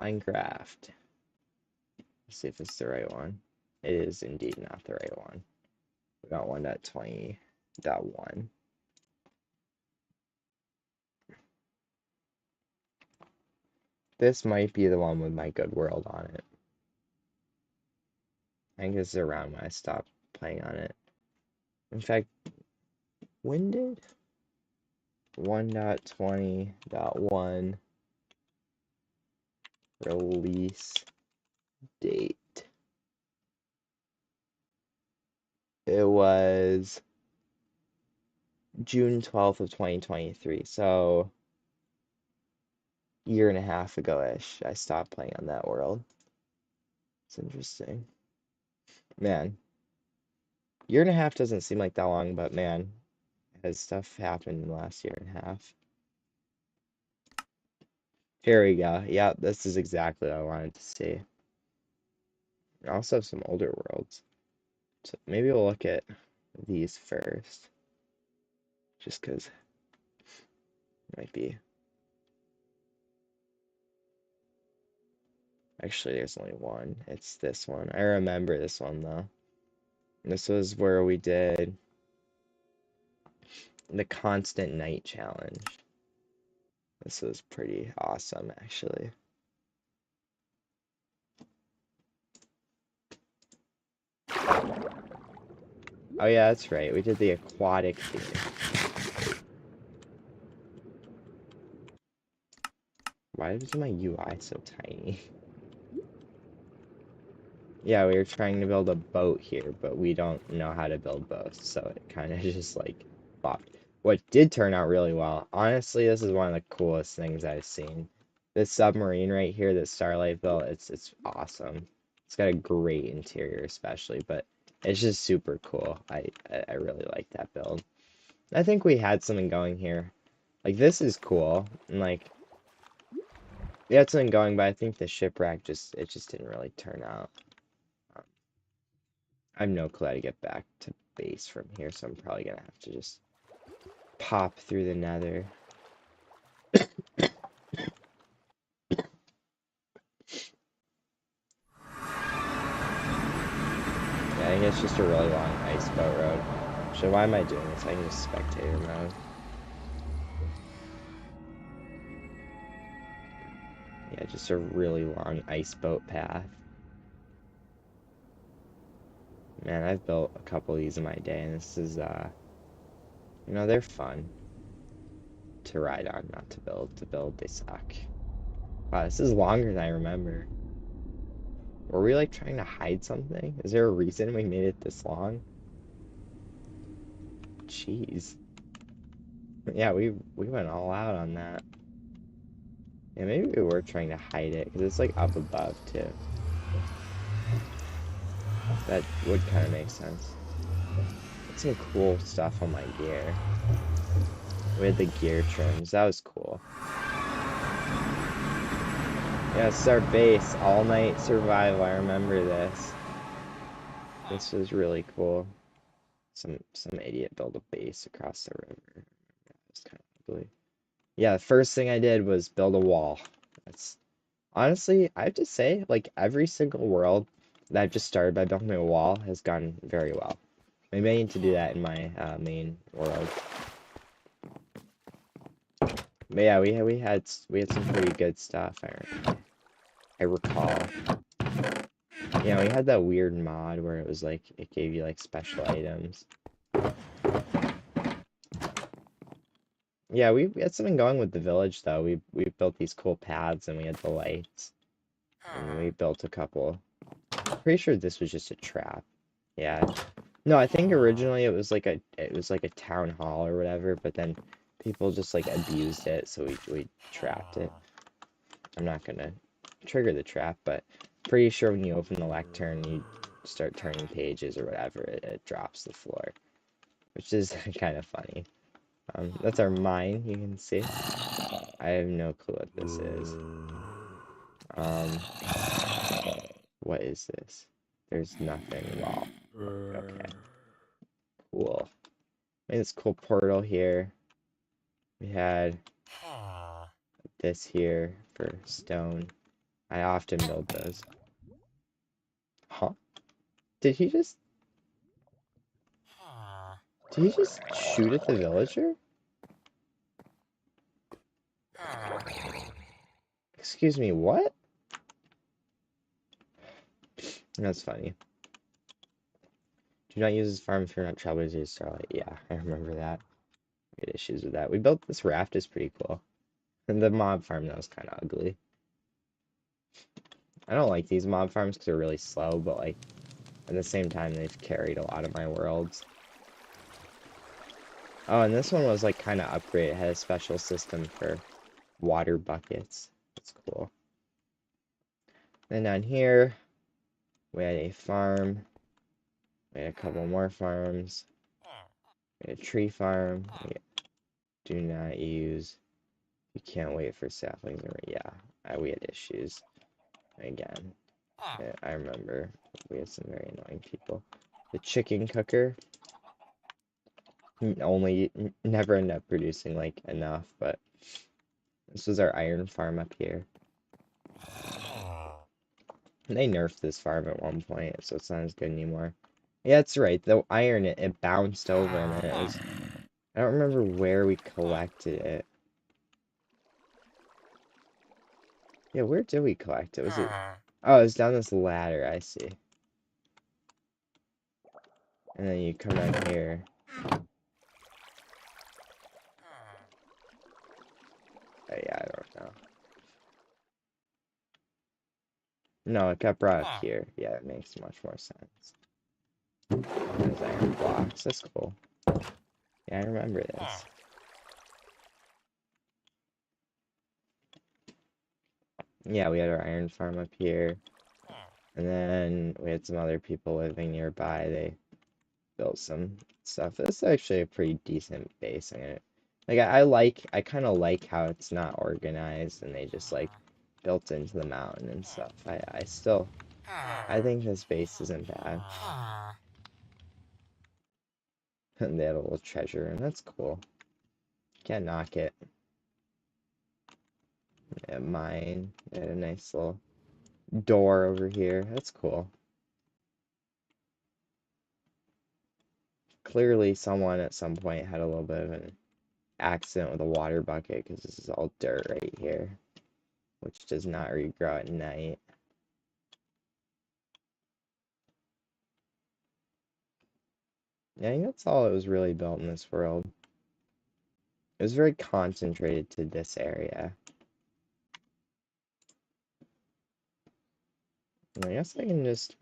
Minecraft. Let's see if it's the right one. It is indeed not the right one. We got 1.20.1. This might be the one with my good world on it. I think this is around when I stopped playing on it. In fact, when did 1.20.1 release date? It was June 12th of 2023. So year and a half ago-ish, I stopped playing on that world. It's interesting. Man, year and a half doesn't seem like that long, but man, has stuff happened in the last year and a half. Here we go. Yeah, this is exactly what I wanted to see. I also have some older worlds. So maybe we'll look at these first. Just because it might be. Actually, there's only one. It's this one. I remember this one though. This was where we did the constant night challenge. This was pretty awesome, actually. Oh yeah, that's right. We did the aquatic theme. Why is my UI so tiny? Yeah, we were trying to build a boat here, but we don't know how to build boats, so it kind of just like flopped. What did turn out really well, honestly, this is one of the coolest things I've seen. This submarine right here that Starlight built, it's awesome. It's got a great interior especially, but it's just super cool. I really like that build. I think we had something going here. Like this is cool, and like we had something going, but I think the shipwreck just didn't really turn out. I have no clue how to get back to base from here, so I'm probably gonna have to just pop through the nether. Yeah, I think it's just a really long ice boat road. So why am I doing this? I can just spectator mode. Yeah, just a really long ice boat path. Man, I've built a couple of these in my day, and this is, they're fun to ride on, not to build. To build, they suck. Wow, this is longer than I remember. Were we, like, trying to hide something? Is there a reason we made it this long? Jeez. Yeah, we went all out on that. Yeah, maybe we were trying to hide it, because it's, like, up above, too. That would kind of make sense. That's some cool stuff on my gear. We had the gear trims. That was cool. Yeah, it's our base. All night survival. I remember this. This was really cool. Some idiot built a base across the river. It's kind of ugly. Yeah, the first thing I did was build a wall. That's honestly, I have to say, like every single world that I've just started by building a wall has gone very well. Maybe I need to do that in my main world. But yeah, we had some pretty good stuff. I recall. Yeah, we had that weird mod where it was like it gave you like special items. Yeah, we had something going with the village though. We built these cool paths and we had the lights. And we built a couple. Pretty sure this was just a trap. Yeah. No, I think originally it was like a town hall or whatever, but then people just like abused it, so we trapped it. I'm not gonna trigger the trap, but pretty sure when you open the lectern, you start turning pages or whatever, it drops the floor, which is kind of funny. That's our mine, you can see. I have no clue what this is. What is this? There's nothing. Wow. Okay. Cool. This cool portal here. We had this here for stone. I often build those. Huh? Did he just shoot at the villager? Excuse me, what? That's funny. Do not use this farm if you're not travelers use Starlight. Yeah, I remember that. We had issues with that. We built this raft, is pretty cool. And the mob farm, that was kind of ugly. I don't like these mob farms because they're really slow, but like at the same time, they've carried a lot of my worlds. Oh, and this one was like kind of upgraded. It had a special system for water buckets. That's cool. Then down here, we had a farm. We had a couple more farms. We had a tree farm. Do not use. You can't wait for saplings. Yeah, we had issues. Again, yeah, I remember we had some very annoying people. The chicken cooker only never ended up producing like enough, but this was our iron farm up here. And they nerfed this farm at one point, so it's not as good anymore. Yeah, that's right. The iron, it bounced over, and then it was... I don't remember where we collected it. Yeah, where did we collect it? Was it... Oh, it was down this ladder, I see. And then you come down here. Yeah, I don't know. No, it got brought up here. Yeah, it makes much more sense. There's iron blocks. That's cool. Yeah, I remember this. Yeah, we had our iron farm up here. And then we had some other people living nearby. They built some stuff. This is actually a pretty decent base. I kind of like how it's not organized and they just like built into the mountain and stuff. I think this base isn't bad. And they had a little treasure and that's cool. Can't knock it. Yeah, mine. They had a nice little door over here. That's cool. Clearly someone at some point had a little bit of an accident with a water bucket because this is all dirt right here, which does not regrow at night. Yeah, I think that's all it was really built in this world. It was very concentrated to this area. And I guess I can just...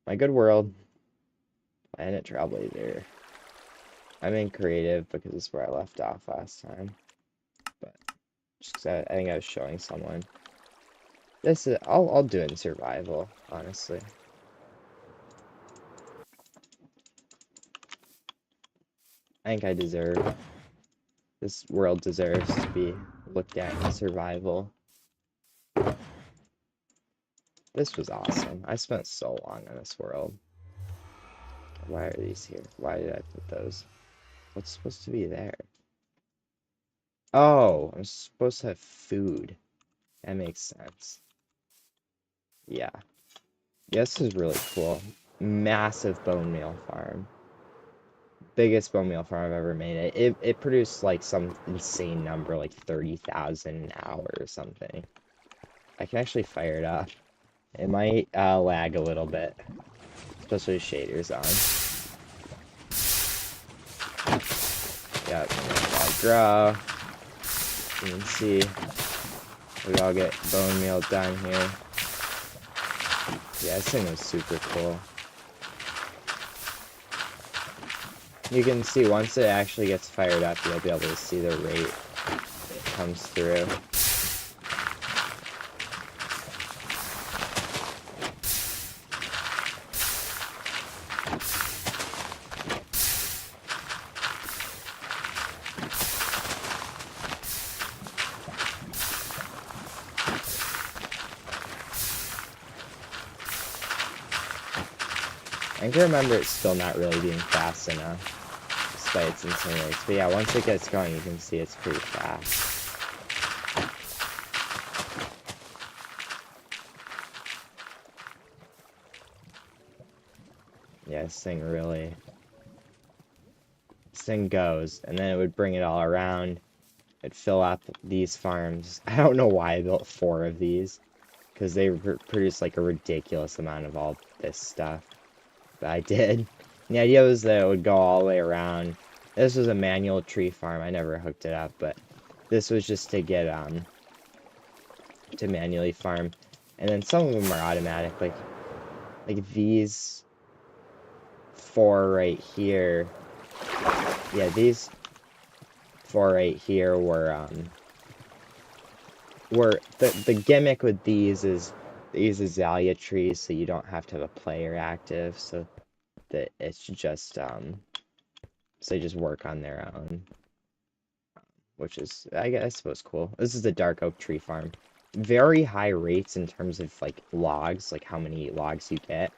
My good world. Planet Trailblazer. I'm in creative because it's where I left off last time. But just 'cause I think I was showing someone. This is... I'll do it in survival, honestly. I think I deserve... This world deserves to be looked at in survival. This was awesome. I spent so long on this world. Why are these here? Why did I put those? What's supposed to be there? Oh, I'm supposed to have food. That makes sense. Yeah. This is really cool. Massive bone meal farm. Biggest bone meal farm I've ever made. It produced like some insane number, like 30,000 an hour or something. I can actually fire it up. It might lag a little bit, especially with shaders on. Got grow. You can see we all get bone meal done here. Yeah, this thing was super cool. You can see once it actually gets fired up, you'll be able to see the rate it comes through. I can remember it still not really being fast enough, despite its insane race. But yeah, once it gets going, you can see it's pretty fast. Yeah, this thing goes, and then it would bring it all around. It'd fill up these farms. I don't know why I built 4 of these, because they produce like a ridiculous amount of all this stuff. But I did. The idea was that it would go all the way around. This was a manual tree farm. I never hooked it up, but this was just to get to manually farm. And then some of them are automatic, like these 4 right here. Yeah, these 4 right here were the gimmick with these is azalea trees, so you don't have to have a player active, so that it's just so they just work on their own, which is I suppose cool. This is the dark oak tree farm. Very high rates in terms of like logs, like how many logs you get.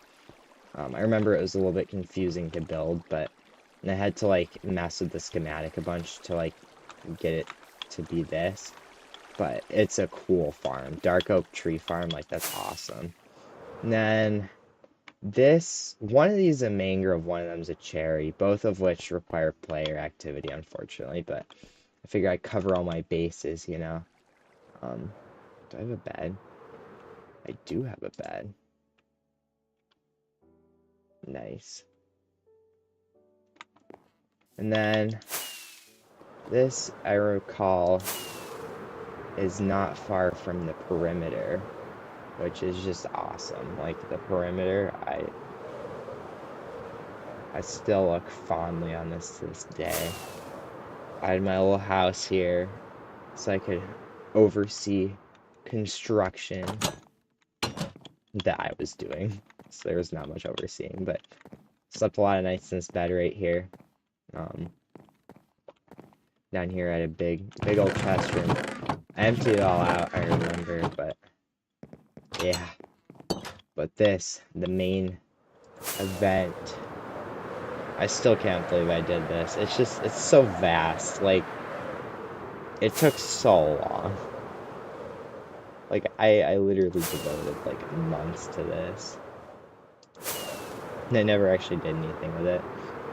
I remember it was a little bit confusing to build, but I had to like mess with the schematic a bunch to like get it to be this. But it's a cool farm. Dark oak tree farm, like that's awesome. And then one of these is a mangrove, one of them is a cherry, both of which require player activity, unfortunately, but I figure I cover all my bases, you know. Do I have a bed? I do have a bed. Nice. And then this, I recall, is not far from the perimeter, which is just awesome. Like the perimeter, I still look fondly on this to this day. I had my little house here so I could oversee construction that I was doing. So there was not much overseeing, but slept a lot of nights in this bed right here. Down here I had a big old chest room. I emptied it all out, I remember, but yeah. But this, the main event, I still can't believe I did this. It's so vast. Like, it took so long. Like, I literally devoted, like, months to this. And I never actually did anything with it.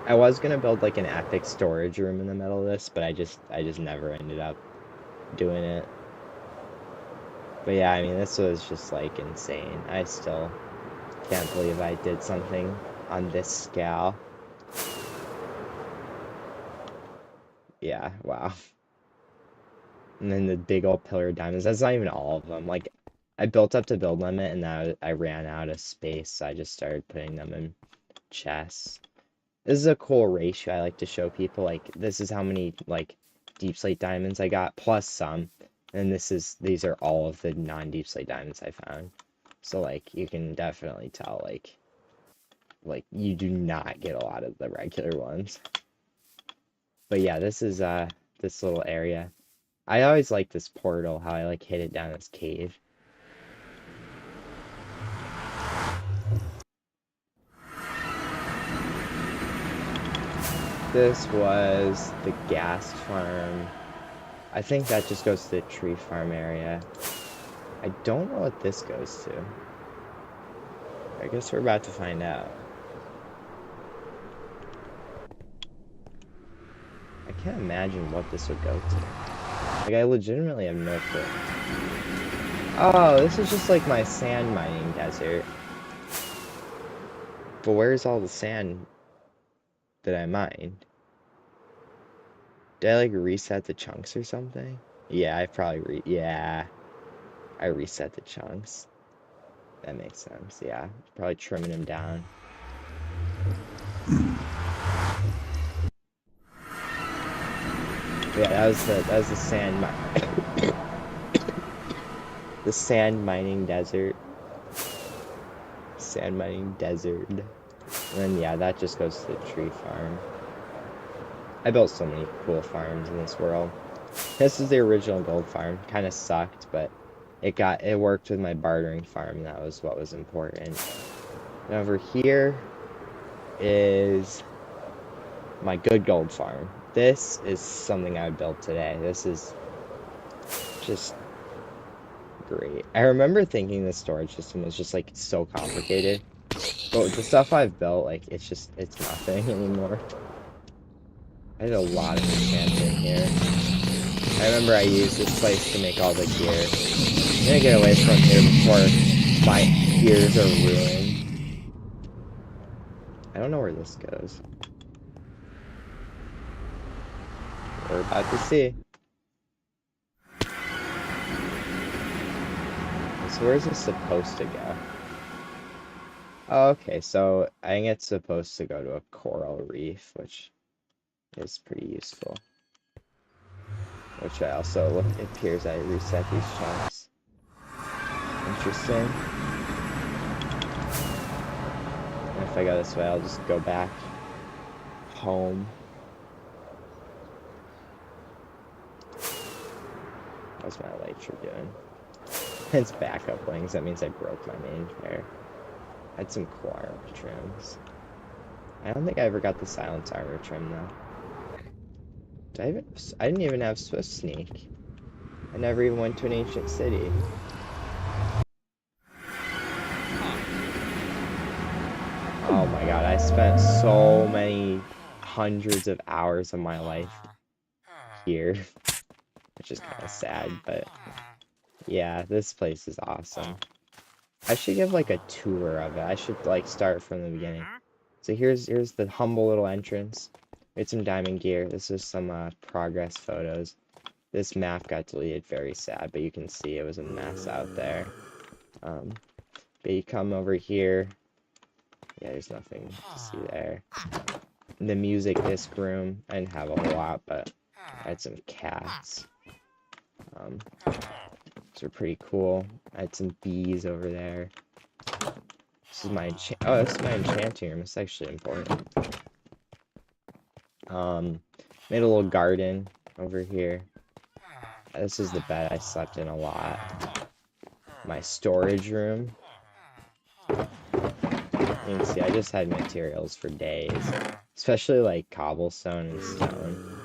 I was gonna build, like, an epic storage room in the middle of this, but I just never ended up doing it. But yeah, I mean, this was just, like, insane. I still can't believe I did something on this scale. Yeah, wow. And then the big old pillar of diamonds. That's not even all of them. Like, I built up to build limit, and then I ran out of space, so I just started putting them in chests. This is a cool ratio I like to show people. Like, this is how many, like, deep slate diamonds I got, plus some. And these are all of the non-deep slate diamonds I found. So, like, you can definitely tell, like, you do not get a lot of the regular ones. But yeah, this is, this little area. I always like this portal, how I, like, hit it down this cave. This was the ghast farm. I think that just goes to the tree farm area. I don't know what this goes to. I guess we're about to find out. I can't imagine what this would go to. Like, I legitimately have no clue. Oh, this is just like my sand mining desert. But where's all the sand that I mined? Did I, like, reset the chunks or something? Yeah, I probably yeah. I reset the chunks. That makes sense, yeah. Probably trimming them down. Yeah, that was the sand the sand mining desert. Sand mining desert. And then yeah, that just goes to the tree farm. I built so many cool farms in this world. This is the original gold farm. Kind of sucked, but it worked with my bartering farm, and that was what was important. And over here, is my good gold farm. This is something I built today. This is just great. I remember thinking the storage system was just like so complicated. But with the stuff I've built, like it's nothing anymore. I did a lot of enchanting here. I remember I used this place to make all the gear. I'm gonna get away from here before my ears are ruined. I don't know where this goes. We're about to see. So where's this supposed to go? Oh, okay, so I think it's supposed to go to a coral reef, which is pretty useful. Which I also look, it appears I reset these chunks. Interesting. And if I go this way, I'll just go back home. How's my elytra doing? It's backup wings. That means I broke my main pair. I had some cool armor trims. I don't think I ever got the silence armor trim though. I didn't even have Swift Sneak. I never even went to an ancient city. Oh my god, I spent so many hundreds of hours of my life here. Which is kind of sad, but yeah, this place is awesome. I should give like a tour of it. I should like start from the beginning. So here's the humble little entrance. It's some diamond gear. This is some progress photos. This map got deleted, very sad, but you can see it was a mess out there. But you come over here. Yeah, there's nothing to see there. The music disc room. I didn't have a whole lot, but I had some cats. These are pretty cool. I had some bees over there. This is my this is my enchanting room. It's actually important. Made a little garden over here. This is the bed I slept in a lot. My storage room. You can see I just had materials for days. Especially like cobblestone and stone.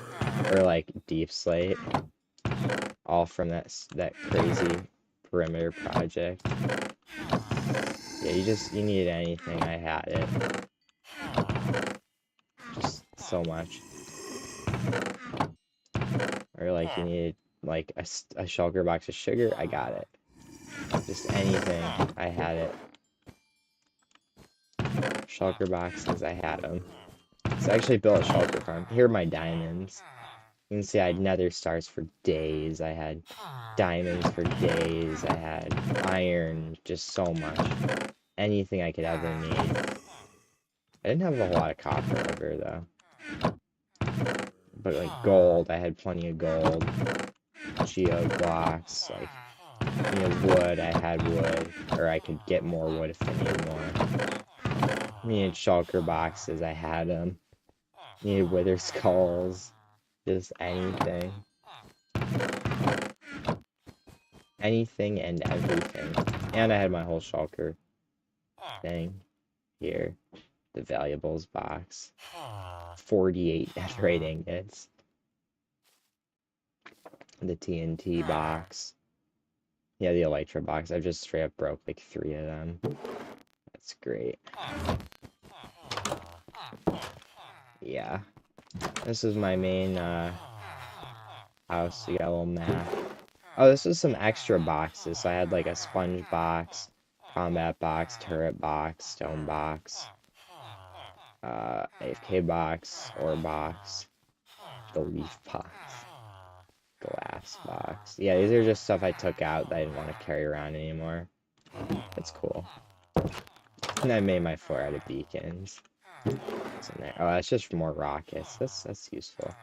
Or like deep slate. All from that crazy perimeter project. Yeah, you needed anything, I had it. Just so much. Or like you needed like a shulker box of sugar, I got it. Just anything, I had it. Shulker boxes, I had them. So I actually built a shulker farm. Here are my diamonds. You can see I had nether stars for days. I had diamonds for days. I had iron, just so much. Anything I could ever need. I didn't have a whole lot of copper over though. But like gold, I had plenty of gold. Geode blocks, like wood, I had wood. Or I could get more wood if I needed more. Needed shulker boxes, I had them. Needed wither skulls. Just anything. Anything and everything. And I had my whole shulker thing here. The valuables box. 48 netherite ingots. The TNT box. Yeah, the elytra box. I've just straight up broke like 3 of them. That's great. Yeah. This is my main house. You got a little map. Oh, this was some extra boxes. So I had like a sponge box, combat box, turret box, stone box, AFK box, ore box, the leaf box, glass box. Yeah, these are just stuff I took out that I didn't want to carry around anymore. That's cool. And I made my floor out of beacons. What's in there? Oh, that's just more rockets. That's useful.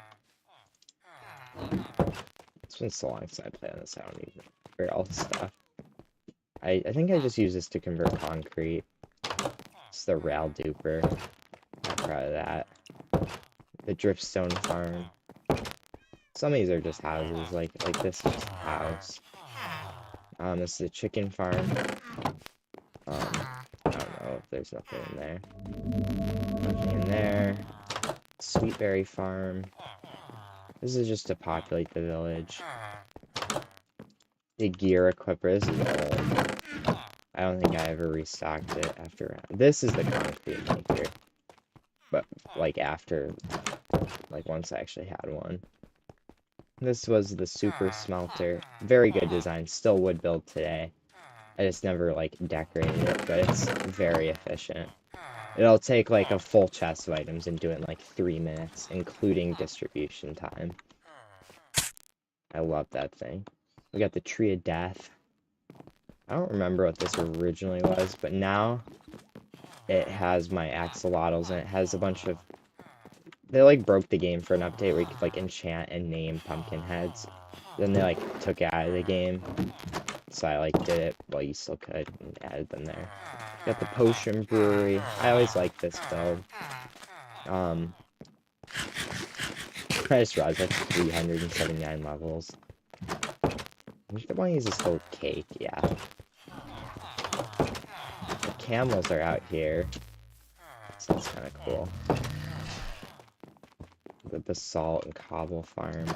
It's been so long since I played on this. I don't even remember all the stuff. I think I just use this to convert concrete. It's the Ral Duper. I'm proud of that. The dripstone farm. Some of these are just houses. Like this is just a house. This is a chicken farm. I don't know if there's nothing in there. Nothing there. Sweetberry Farm. This is just to populate the village. The gear equipper. This is old. I don't think I ever restocked it after. This is the concrete maker. But, like, after, like, once I actually had one. This was the super smelter. Very good design. Still would build today. I just never, like, decorated it, but it's very efficient. It'll take, like, a full chest of items and do it in, like, 3 minutes, including distribution time. I love that thing. We got the Tree of Death. I don't remember what this originally was, but now it has my axolotls, and it has a bunch of... They, like, broke the game for an update where you could, like, enchant and name pumpkin heads. Then they, like, took it out of the game. So I, like, did it while you still could and added them there. Got the Potion Brewery. I always like this build. I just realized that's 379 levels. I think I want to use this whole cake, yeah. The camels are out here. So that's kind of cool. The basalt and cobble farm.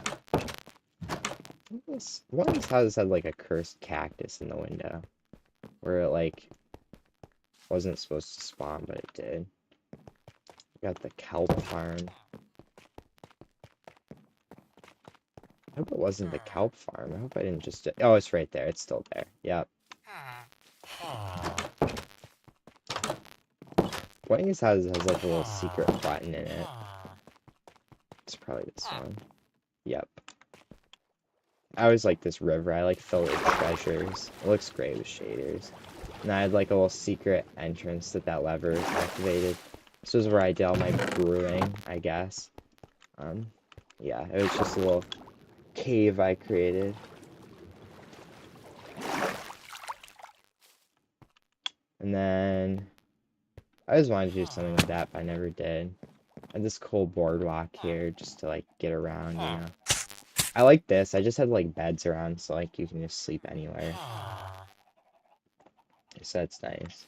One of these houses had like a cursed cactus in the window. Where it like wasn't supposed to spawn, but it did. We got the kelp farm. I hope it wasn't the kelp farm. I hope I didn't just... Oh, it's right there. It's still there. Yep. One of these houses has like a little secret button in it. It's probably this one. Yep. I always like this river. I like fill it with treasures. It looks great with shaders. And I had like a little secret entrance that lever is activated. This is where I did all my brewing, I guess. Yeah, it was just a little cave I created. And then I always wanted to do something like that, but I never did. I had this cool boardwalk here just to like get around, you know. I like this. I just had like beds around, so like you can just sleep anywhere. So that's nice.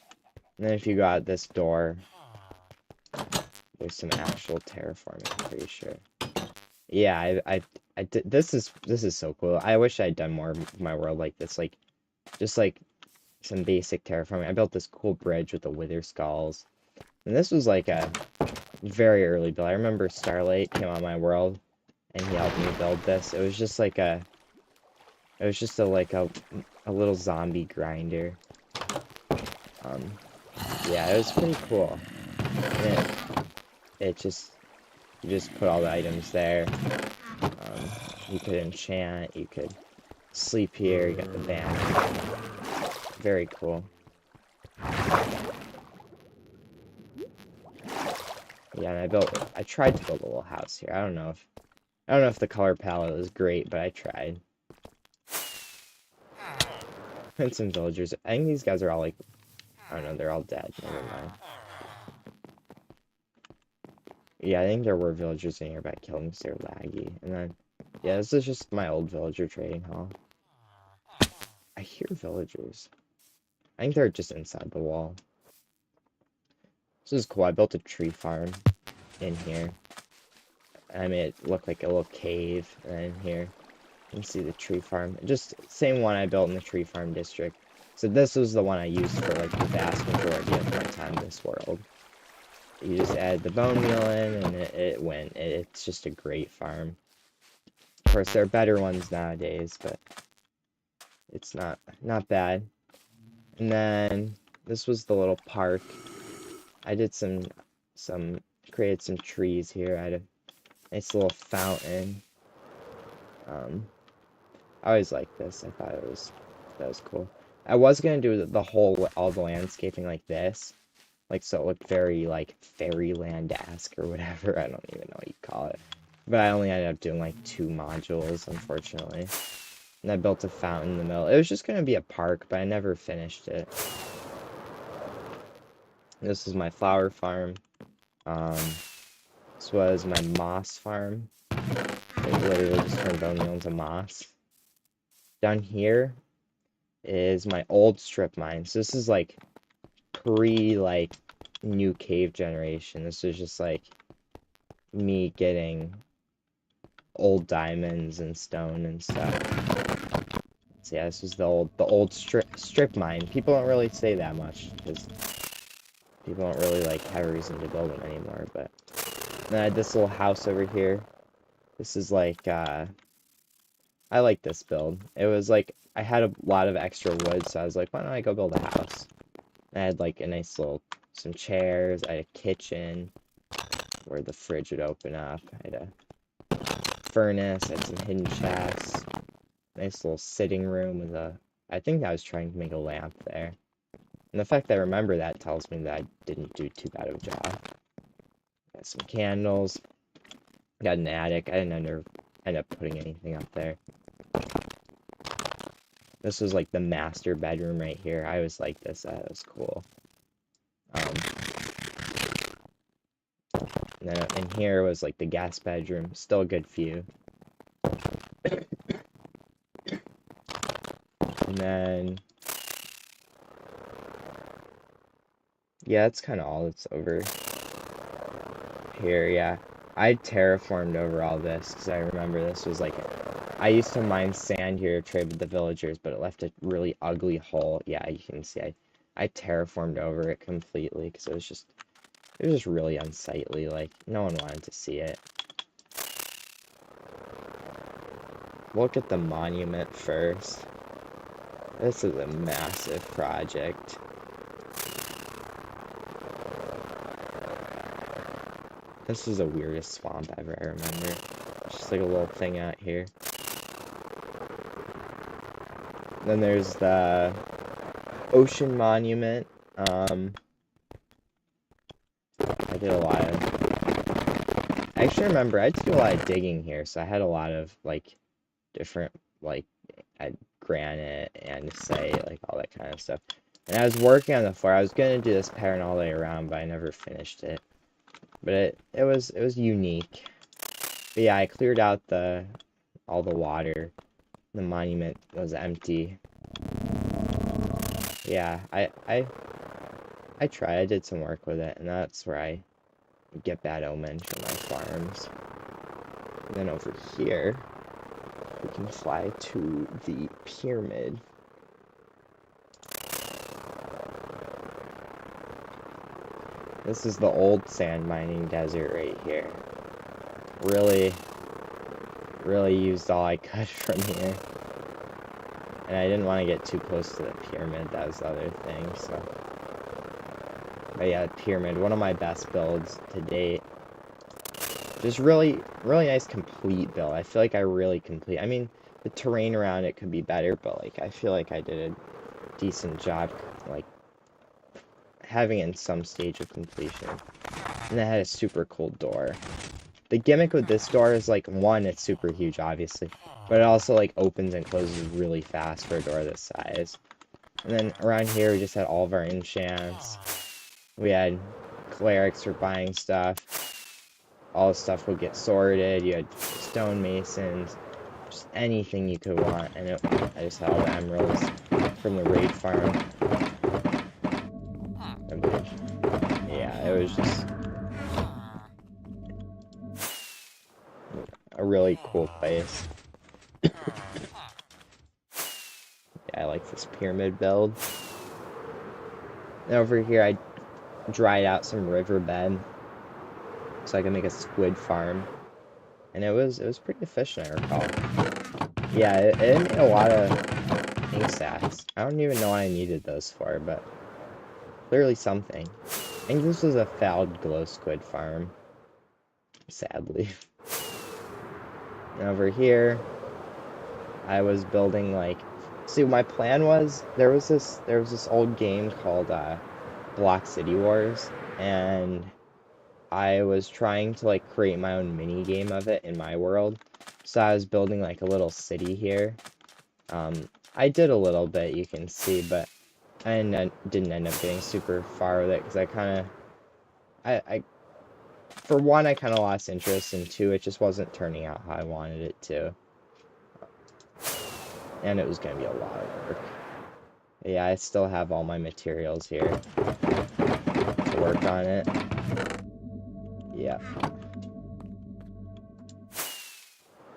And then if you go out this door, there's some actual terraforming, I'm pretty sure. Yeah, I did. This is so cool. I wish I'd done more of my world like this, like just like some basic terraforming. I built this cool bridge with the wither skulls, and this was like a very early build. I remember Starlight came on my world, and he helped me build this. It was just like a, it was just a little zombie grinder. Yeah, it was pretty cool. And it just, you just put all the items there. You could enchant, you could sleep here, you got the van. Very cool. Yeah, and I tried to build a little house here. I don't know if the color palette was great, but I tried. And some villagers. I think these guys are all like, I don't know, they're all dead. Never mind. Yeah, I think there were villagers in here, but I killed them because they were laggy. And then, yeah, this is just my old villager trading hall. I hear villagers. I think they're just inside the wall. This is cool. I built a tree farm in here. I made it look like a little cave. And in here, you can see the tree farm. Just same one I built in the tree farm district. So this was the one I used for like the vast majority of my time in this world. You just add the bone meal in, and it went. It's just a great farm. Of course, there are better ones nowadays, but it's not bad. And then this was the little park. I did created some trees here. I had a nice little fountain. I always liked this. I thought that was cool. I was gonna do all the landscaping like this, like so it looked very like fairyland-esque or whatever. I don't even know what you call it. But I only ended up doing like 2 modules, unfortunately. And I built a fountain in the middle. It was just gonna be a park, but I never finished it. This is my flower farm. This was my moss farm. It literally just turned bone meal into moss. Down here is my old strip mine. So this is like pre new cave generation. This was just like me getting old diamonds and stone and stuff. So yeah, this was the old strip mine. People don't really say that much because people don't really like have a reason to build them anymore. But then I had this little house over here. This is like I like this build. It was like I had a lot of extra wood, so I was like, why don't I go build a house? And I had like a nice little some chairs. I had a kitchen where the fridge would open up. I had a furnace. I had some hidden chests. Nice little sitting room with a. I think I was trying to make a lamp there. And the fact that I remember that tells me that I didn't do too bad of a job. Got some candles. Got an attic. I didn't end up putting anything up there. This was like the master bedroom right here. I always liked this. That was cool. And then in here was like the guest bedroom. Still a good view. And then, yeah, that's kind of all that's over here. Yeah, I terraformed over all this because I remember this was like, I used to mine sand here to trade with the villagers, but it left a really ugly hole. Yeah, you can see I terraformed over it completely because it was just really unsightly. Like, no one wanted to see it. Look at the monument first. This is a massive project. This is the weirdest swamp ever, I remember. Just like a little thing out here. Then there's the ocean monument. I did a lot of... I actually remember I had to do a lot of digging here, so I had a lot of, like, different, like, granite and andesite, like, all that kind of stuff. And I was working on the floor. I was going to do this pattern all the way around, but I never finished it. But it was unique. But yeah, I cleared out all the water. The monument was empty. Yeah, I tried. I did some work with it, and that's where I get bad omens from my farms. And then over here, we can fly to the pyramid. This is the old sand mining desert right here. Really used all I could from here. And I didn't want to get too close to the pyramid, that was the other thing, so. But yeah, pyramid, one of my best builds to date. Just really nice complete build. I feel like I really complete. I mean, the terrain around it could be better, but like I feel like I did a decent job, like having it in some stage of completion. And it had a super cool door. The gimmick with this door is like, one, it's super huge, obviously, but it also like opens and closes really fast for a door this size. And then around here, we just had all of our enchants. We had clerics for buying stuff. All the stuff would get sorted. You had stonemasons, just anything you could want. And I just had all the emeralds from the raid farm. Yeah, it was just a really cool place. Yeah, I like this pyramid build. And over here, I dried out some riverbed so I can make a squid farm, and it was pretty efficient, I recall. Yeah, it made a lot of ink sacks. I don't even know what I needed those for, but clearly something. I think this was a failed glow squid farm, sadly. And over here, I was building like. See, my plan was there was this old game called Block City Wars, and I was trying to like create my own mini game of it in my world. So I was building like a little city here. I did a little bit, you can see, but I didn't end up getting super far with it because I for one, I kind of lost interest, and two, it just wasn't turning out how I wanted it to. And it was going to be a lot of work. Yeah, I still have all my materials here to work on it. Yeah.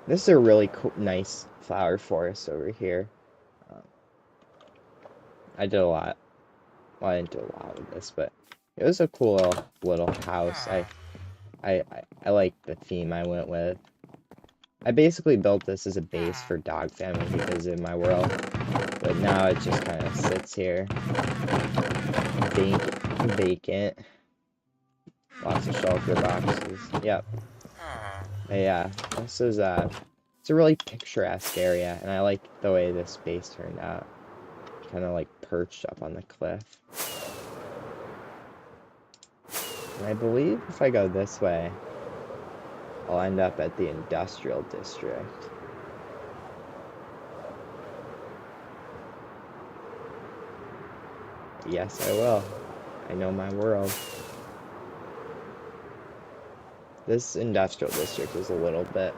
This is a really cool, nice flower forest over here. Um, I did a lot. Well, I didn't do a lot with this, but it was a cool little house. I like the theme I went with. I basically built this as a base for Dog Family who visit my world, but now it just kind of sits here, vacant. Lots of shelter boxes. Yep. But yeah, this is it's a really picturesque area, and I like the way this base turned out. Kind of like perched up on the cliff. And I believe if I go this way, I'll end up at the industrial district. Yes, I will. I know my world. This industrial district is a little bit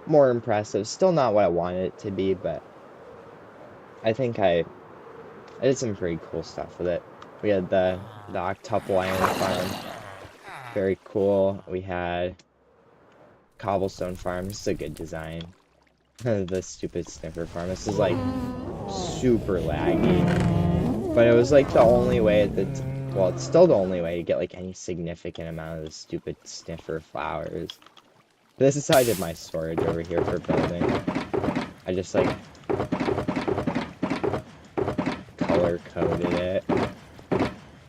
more impressive. Still not what I wanted it to be, but I think I did some pretty cool stuff with it. We had the octuple iron farm. Very cool. We had cobblestone farm. This is a good design. The stupid sniffer farm. This is like super laggy. But it was like the only way that, well, it's still the only way to get like any significant amount of the stupid sniffer flowers. This is how I did my storage over here for building. I just like color coded it.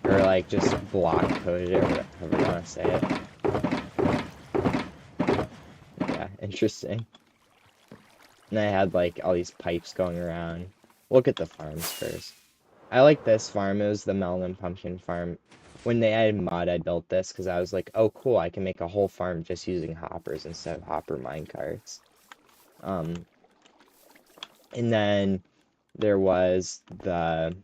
Or like just block coded it, or whatever you want to say it. Yeah, interesting. And I had like all these pipes going around. Look at the farms first. I like this farm. It was the melon and pumpkin farm. When they added mud, I built this because I was like, oh cool, I can make a whole farm just using hoppers instead of hopper minecarts. And then there was the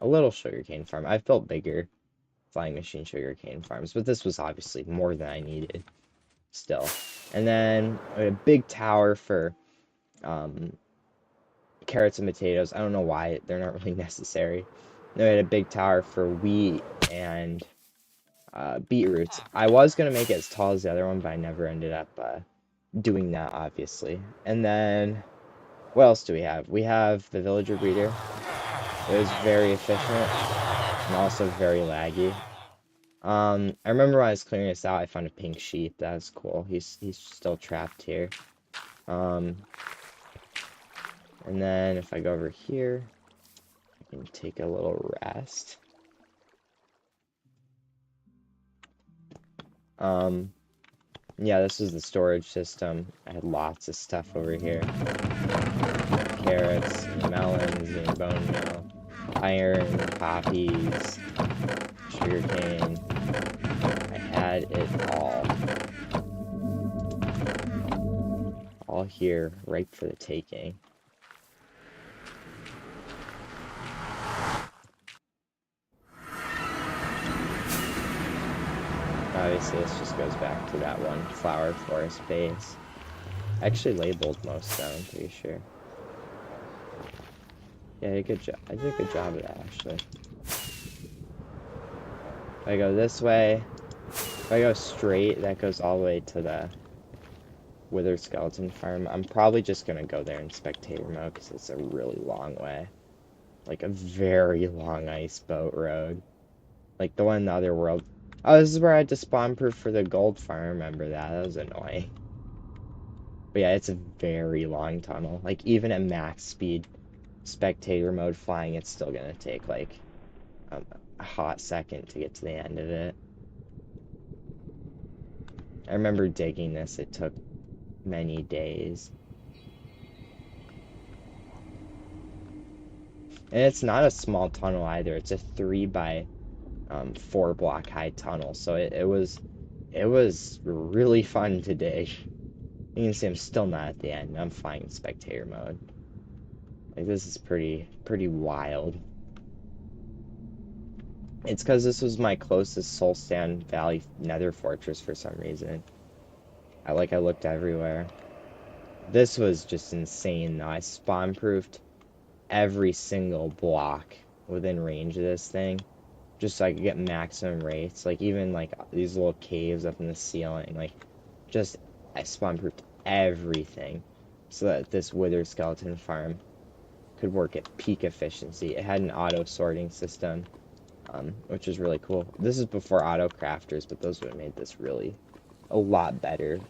a little sugarcane farm. I've built bigger flying machine sugarcane farms, but this was obviously more than I needed still. And then a big tower for carrots and potatoes. I don't know why they're not really necessary. Then we had a big tower for wheat and beetroots. I was gonna make it as tall as the other one, but I never ended up doing that, obviously. And then what else do we have? We have the villager breeder. It was very efficient and also very laggy. I remember when I was clearing this out, I found a pink sheep. That was cool. He's still trapped here. And then if I go over here, I can take a little rest. Yeah, this is the storage system. I had lots of stuff over here. Carrots, melons, and bone meal, iron, poppies, sugarcane. I had it all. All here, ripe for the taking. Obviously, this just goes back to that one flower forest base. I actually labeled most of them, I'm pretty sure. Yeah, I did a good job. I did a good job of that, actually. If I go this way, if I go straight, that goes all the way to the Wither Skeleton Farm. I'm probably just gonna go there in spectator mode because it's a really long way. Like a very long ice boat road. Like the one in the other world. Oh, this is where I had to spawn proof for the gold farm. I remember that. That was annoying. But yeah, it's a very long tunnel. Like even at max speed, spectator mode flying, it's still gonna take like a hot second to get to the end of it. I remember digging this. It took many days. And it's not a small tunnel either. It's a 3 by 4 block high tunnel. So it was really fun to dig. You can see I'm still not at the end. I'm flying in spectator mode. Like this is pretty wild. It's because this was my closest Solstan Valley Nether Fortress for some reason. I looked everywhere. This was just insane though. I spawn proofed every single block within range of this thing. just so I could get maximum rates. Like even like these little caves up in the ceiling, like just I spawn proofed everything so that this wither skeleton farm could work at peak efficiency. It had an auto sorting system, which is really cool. This is before auto crafters, but those would have made this really a lot better.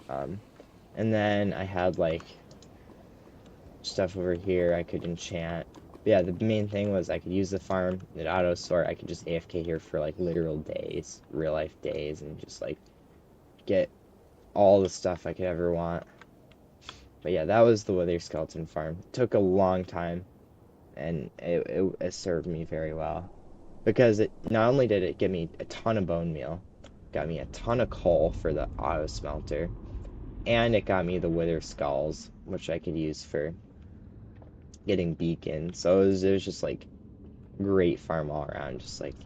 And then I had like stuff over here I could enchant. But yeah, the main thing was I could use the farm, it auto sort. I could just AFK here for like literal days, real life days, and just like get all the stuff I could ever want. But yeah, that was the Wither Skeleton farm. It took a long time, and it served me very well. Because it not only did it give me a ton of bone meal, got me a ton of coal for the auto smelter, and it got me the Wither Skulls, which I could use for getting beacons. So it was just like great farm all around, just like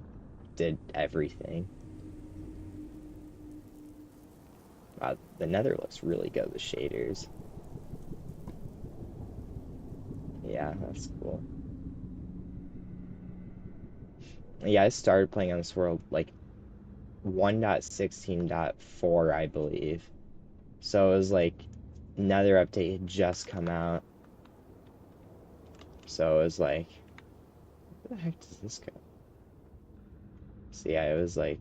did everything. Wow, the nether looks really good with shaders. Yeah, that's cool. Yeah, I started playing on this world like 1.16.4, I believe. So it was like another update had just come out. So it was like, where the heck does this go? So yeah, it was like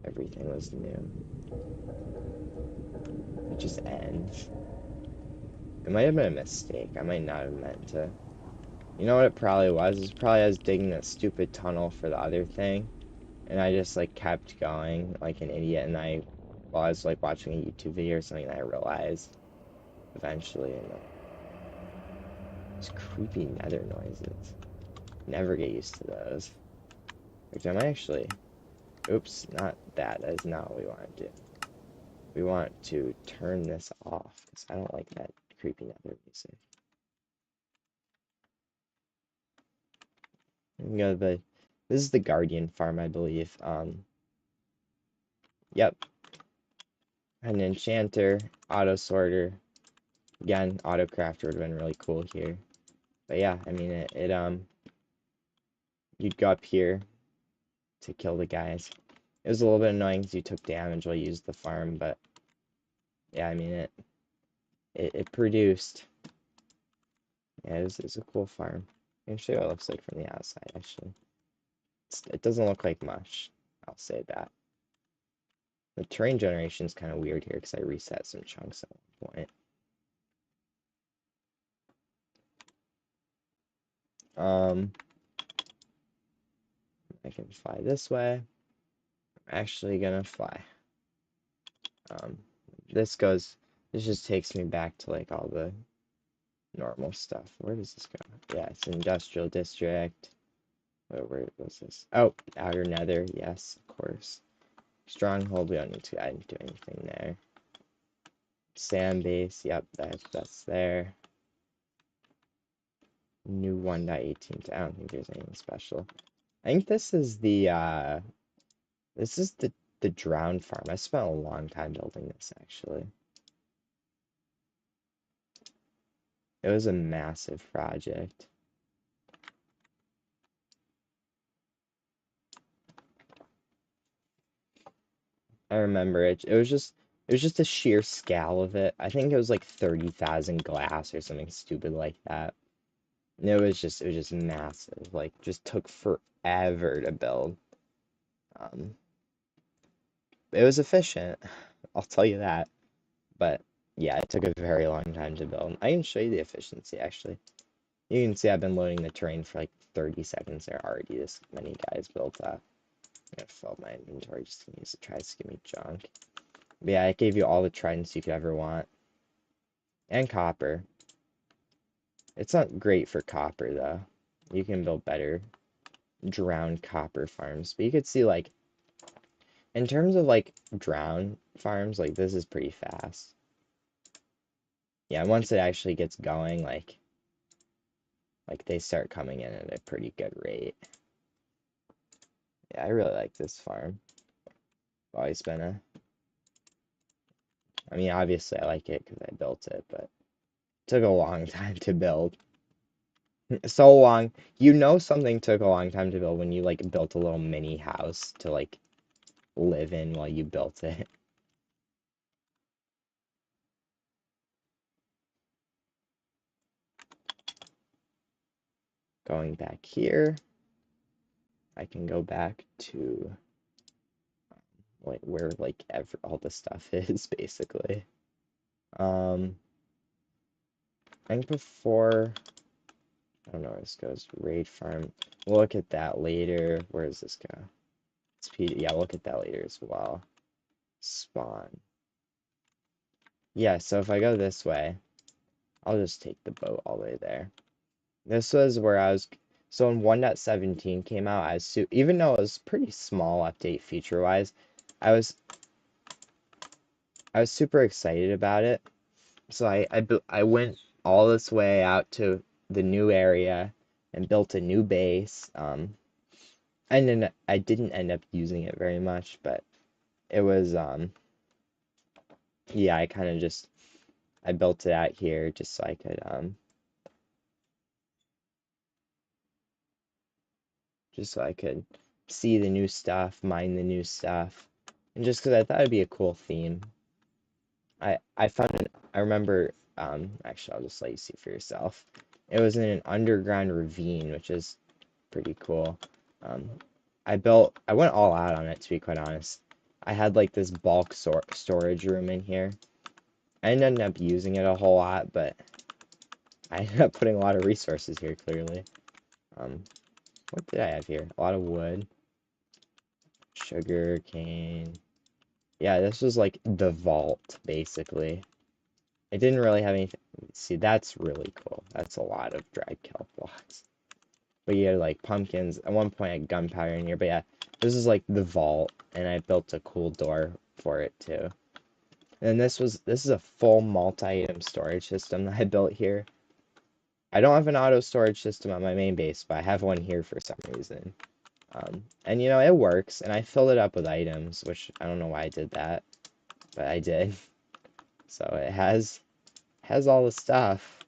everything was new. It just ends. It might have been a mistake. I might not have meant to. You know what it probably was? It's probably I was digging that stupid tunnel for the other thing, and I just like kept going like an idiot, and while I was like watching a YouTube video or something, I realized eventually, and these creepy nether noises. Never get used to those. Which I might actually, oops, not that. That is not what we want to do. We want to turn this off, because I don't like that creepy nether music. You know, this is the Guardian farm, I believe. Yep, an enchanter, auto sorter. Again, auto crafter would have been really cool here. But yeah, I mean you'd go up here to kill the guys. It was a little bit annoying because you took damage while you used the farm, but yeah, I mean it produced. Yeah, it's a cool farm. I'll show you what it looks like from the outside actually. It doesn't look like much, I'll say that. The terrain generation is kind of weird here because I reset some chunks at one point. I can fly this way. I'm actually gonna fly. Um, this just takes me back to like all the normal stuff. Where does this go? Yeah, it's industrial district. Where was this? Oh, outer nether. Yes, of course. Stronghold. We don't need to add do anything there. Sand base. Yep, that's there. New 1.18. I don't think there's anything special. I think this is the drowned farm. I spent a long time building this actually. It was a massive project. I remember it. It was just the sheer scale of it. I think it was like 30,000 glass or something stupid like that. And it was just massive. Like just took forever to build. Um, it was efficient, I'll tell you that. But yeah, it took a very long time to build. I can show you the efficiency actually. You can see I've been loading the terrain for like 30 seconds there already. This many guys built that. I'm gonna fill up my inventory just in case it tries to give me junk. But yeah, it gave you all the tridents you could ever want. And copper. It's not great for copper though. You can build better drowned copper farms. But you could see like in terms of like drowned farms, like this is pretty fast. Yeah, once it actually gets going, like they start coming in at a pretty good rate. Yeah, I really like this farm. Always been I mean, obviously I like it because I built it, but it took a long time to build. So long. You know something took a long time to build when you like built a little mini house to like live in while you built it. Going back here, I can go back to like where like all the stuff is basically. Um, I think before I don't know where this goes. Raid farm. We'll look at that later. Where does this go? Speed. Yeah, we'll look at that later as well. Spawn. Yeah, so if I go this way, I'll just take the boat all the way there. This was where I was. So when 1.17 came out, I was even though it was pretty small update feature wise, I was I was super excited about it. So I went all this way out to the new area and built a new base. And then I didn't end up using it very much, but it was yeah, I kind of just I built it out here just so I could just so I could see the new stuff, mine the new stuff, and just because I thought it'd be a cool theme. I found it. I remember actually I'll just let you see for yourself. It was in an underground ravine, which is pretty cool. Um, I went all out on it to be quite honest. I had like this bulk storage room in here. I didn't end up using it a whole lot, but I ended up putting a lot of resources here, clearly. Um, what did I have here? A lot of wood, sugar cane. Yeah, this was like the vault, basically. It didn't really have anything. See, that's really cool. That's a lot of dried kelp blocks. But you had like pumpkins. At one point, I had gunpowder in here. But yeah, this is like the vault, and I built a cool door for it too. And this is a full multi-item storage system that I built here. I don't have an auto storage system on my main base, but I have one here for some reason. And you know, it works, and I filled it up with items, which I don't know why I did that, but I did. So it has all the stuff.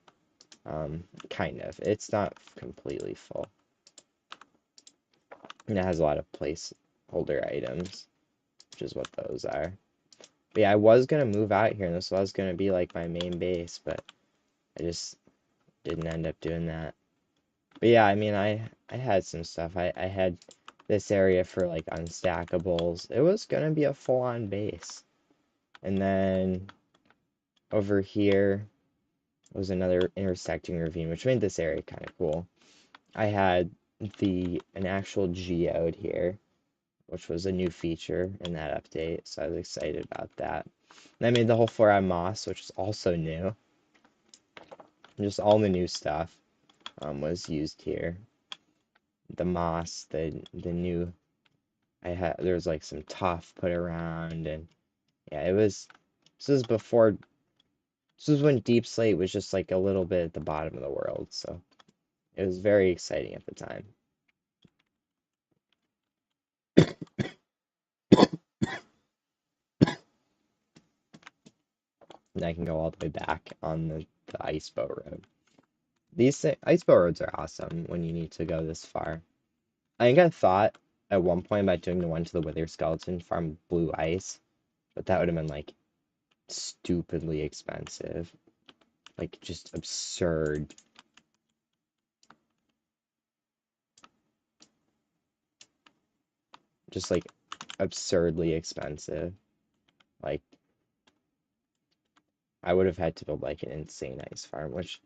Kind of. It's not completely full. And it has a lot of placeholder items, which is what those are. But yeah, I was gonna move out here, and this was gonna be like my main base, but I just didn't end up doing that. But yeah, I mean, I had some stuff. I had this area for like unstackables. It was gonna be a full-on base. And then over here was another intersecting ravine, which made this area kind of cool. I had an actual geode here, which was a new feature in that update, so I was excited about that. And I made the whole floor out of moss, which is also new. And just all the new stuff was used here. The moss, the new there was like some tuff put around, and yeah, this was before this was when Deep Slate was just like a little bit at the bottom of the world, so it was very exciting at the time. And I can go all the way back on the ice boat road. Ice boat roads are awesome when you need to go this far. I think I thought at one point about doing the one to the Wither Skeleton Farm Blue Ice, but that would have been like stupidly expensive. Like just absurd. Just like absurdly expensive. Like I would have had to build like an insane ice farm, which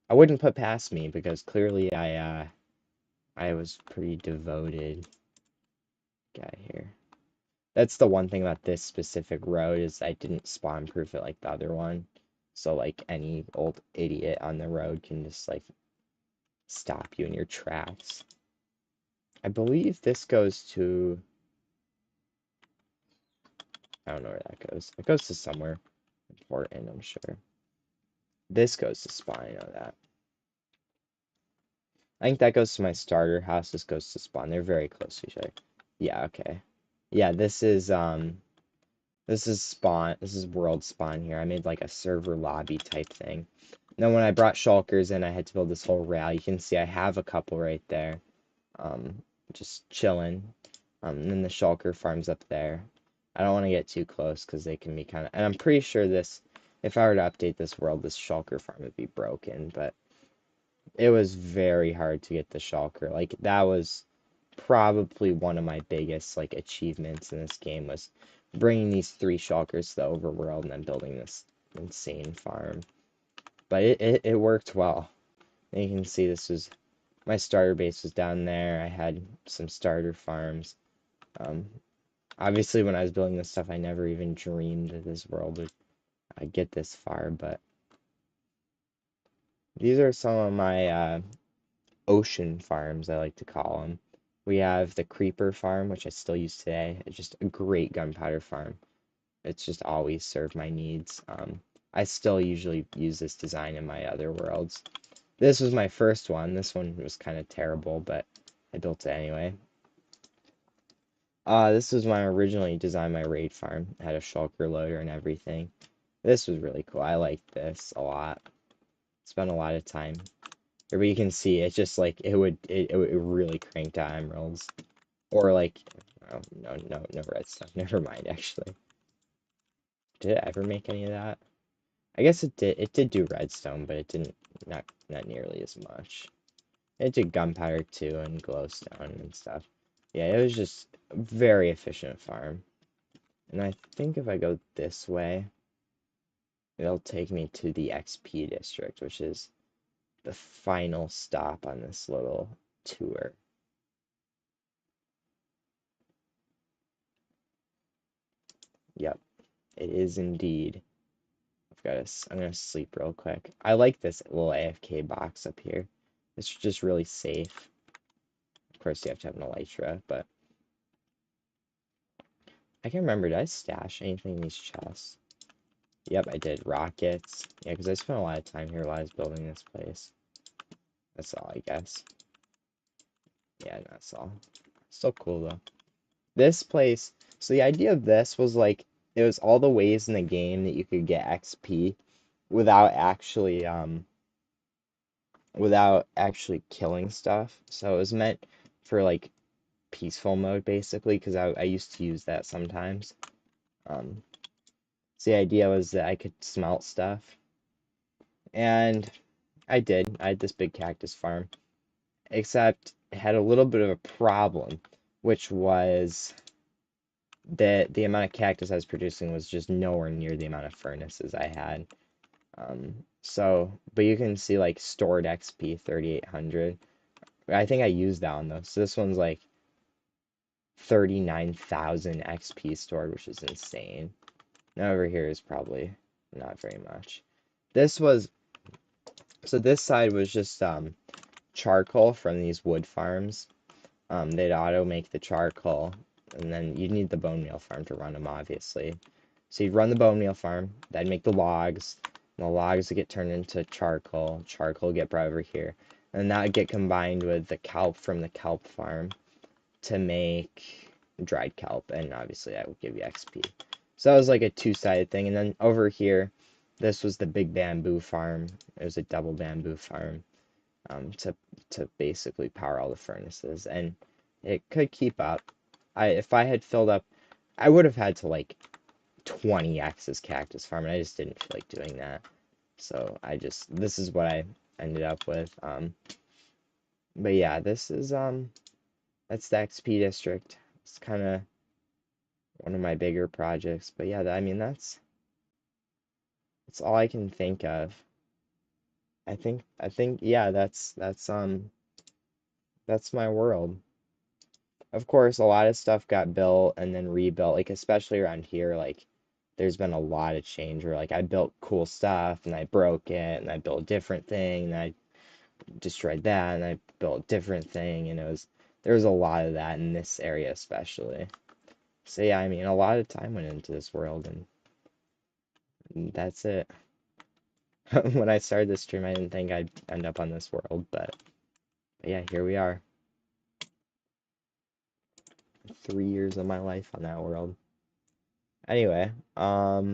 I wouldn't put past me because clearly I was pretty devoted guy here. That's the one thing about this specific road is I didn't spawn proof it like the other one. So like any old idiot on the road can just like stop you in your tracks. I believe this goes to I don't know where that goes. It goes to somewhere important, I'm sure. This goes to spawn, I know that. I think that goes to my starter house. This goes to spawn. They're very close to each other. Yeah, okay. Yeah, this is spawn. This is world spawn here. I made like a server lobby type thing. Then when I brought shulkers in, I had to build this whole rail. You can see I have a couple right there, um, just chilling. And then the shulker farms up there. I don't want to get too close because they can be kind of. And I'm pretty sure this, if I were to update this world, this shulker farm would be broken. But it was very hard to get the shulker. Like that was probably one of my biggest like achievements in this game was bringing these three shulkers to the overworld and then building this insane farm. But it worked well. And you can see this was my starter base was down there. I had some starter farms. Um, Obviously, when I was building this stuff, I never even dreamed that this world would get this far. But these are some of my ocean farms, I like to call them. We have the Creeper farm, which I still use today. It's just a great gunpowder farm. It's just always served my needs. I still usually use this design in my other worlds. This was my first one. This one was kind of terrible, but I built it anyway. This was when I originally designed my raid farm. It had a shulker loader and everything. This was really cool. I liked this a lot. Spent a lot of time. But you can see it just like it would really cranked out emeralds. Or like oh no redstone. Never mind actually. Did it ever make any of that? I guess it did do redstone, but it didn't not nearly as much. It did gunpowder too and glowstone and stuff. Yeah, it was just a very efficient farm. And I think if I go this way, it'll take me to the XP district, which is the final stop on this little tour. Yep, it is indeed. I'm gonna sleep real quick. I like this little AFK box up here. It's just really safe. Of course, you have to have an elytra, but I can't remember. Did I stash anything in these chests? Yep, I did. Rockets. Yeah, because I spent a lot of time here while I was building this place. That's all, I guess. Yeah, that's all. Still cool, though. This place, so the idea of this was like, it was all the ways in the game that you could get XP without actually killing stuff. So it was meant for like peaceful mode basically, because I used to use that sometimes. Um, so the idea was that I could smelt stuff, and I did. I had this big cactus farm, except it had a little bit of a problem, which was that the amount of cactus I was producing was just nowhere near the amount of furnaces I had. But you can see like stored XP 3,800. I think I used that one though. So this one's like 39,000 XP stored, which is insane. Now over here is probably not very much. This was, so this side was just charcoal from these wood farms. They'd auto make the charcoal, and then you'd need the bone meal farm to run them, obviously. So you'd run the bone meal farm, that'd make the logs, and the logs would get turned into charcoal. Charcoal would get brought over here, and that would get combined with the kelp from the kelp farm to make dried kelp, and obviously that would give you XP. So that was like a two-sided thing, and then over here, this was the big bamboo farm. It was a double bamboo farm to basically power all the furnaces, and it could keep up. If I had filled up, I would have had to like 20x this cactus farm, and I just didn't feel like doing that. So this is what I ended up with. But yeah, this is that's the XP district. It's kind of one of my bigger projects. But yeah, I mean that's all I can think of. I think yeah, that's my world. Of course, a lot of stuff got built and then rebuilt, like especially around here, like there's been a lot of change where like I built cool stuff and I broke it and I built a different thing and I destroyed that and I built a different thing and there was a lot of that in this area especially. So yeah, I mean a lot of time went into this world and that's it. When I started this stream, I didn't think I'd end up on this world, but yeah, here we are. 3 years of my life on that world. Anyway, I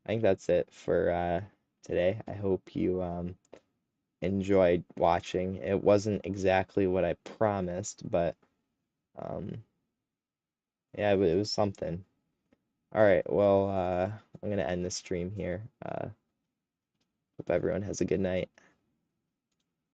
think that's it for today. I hope you enjoyed watching. It wasn't exactly what I promised, but um, yeah, but it was something. All right, well, I'm gonna end the stream here. Hope everyone has a good night.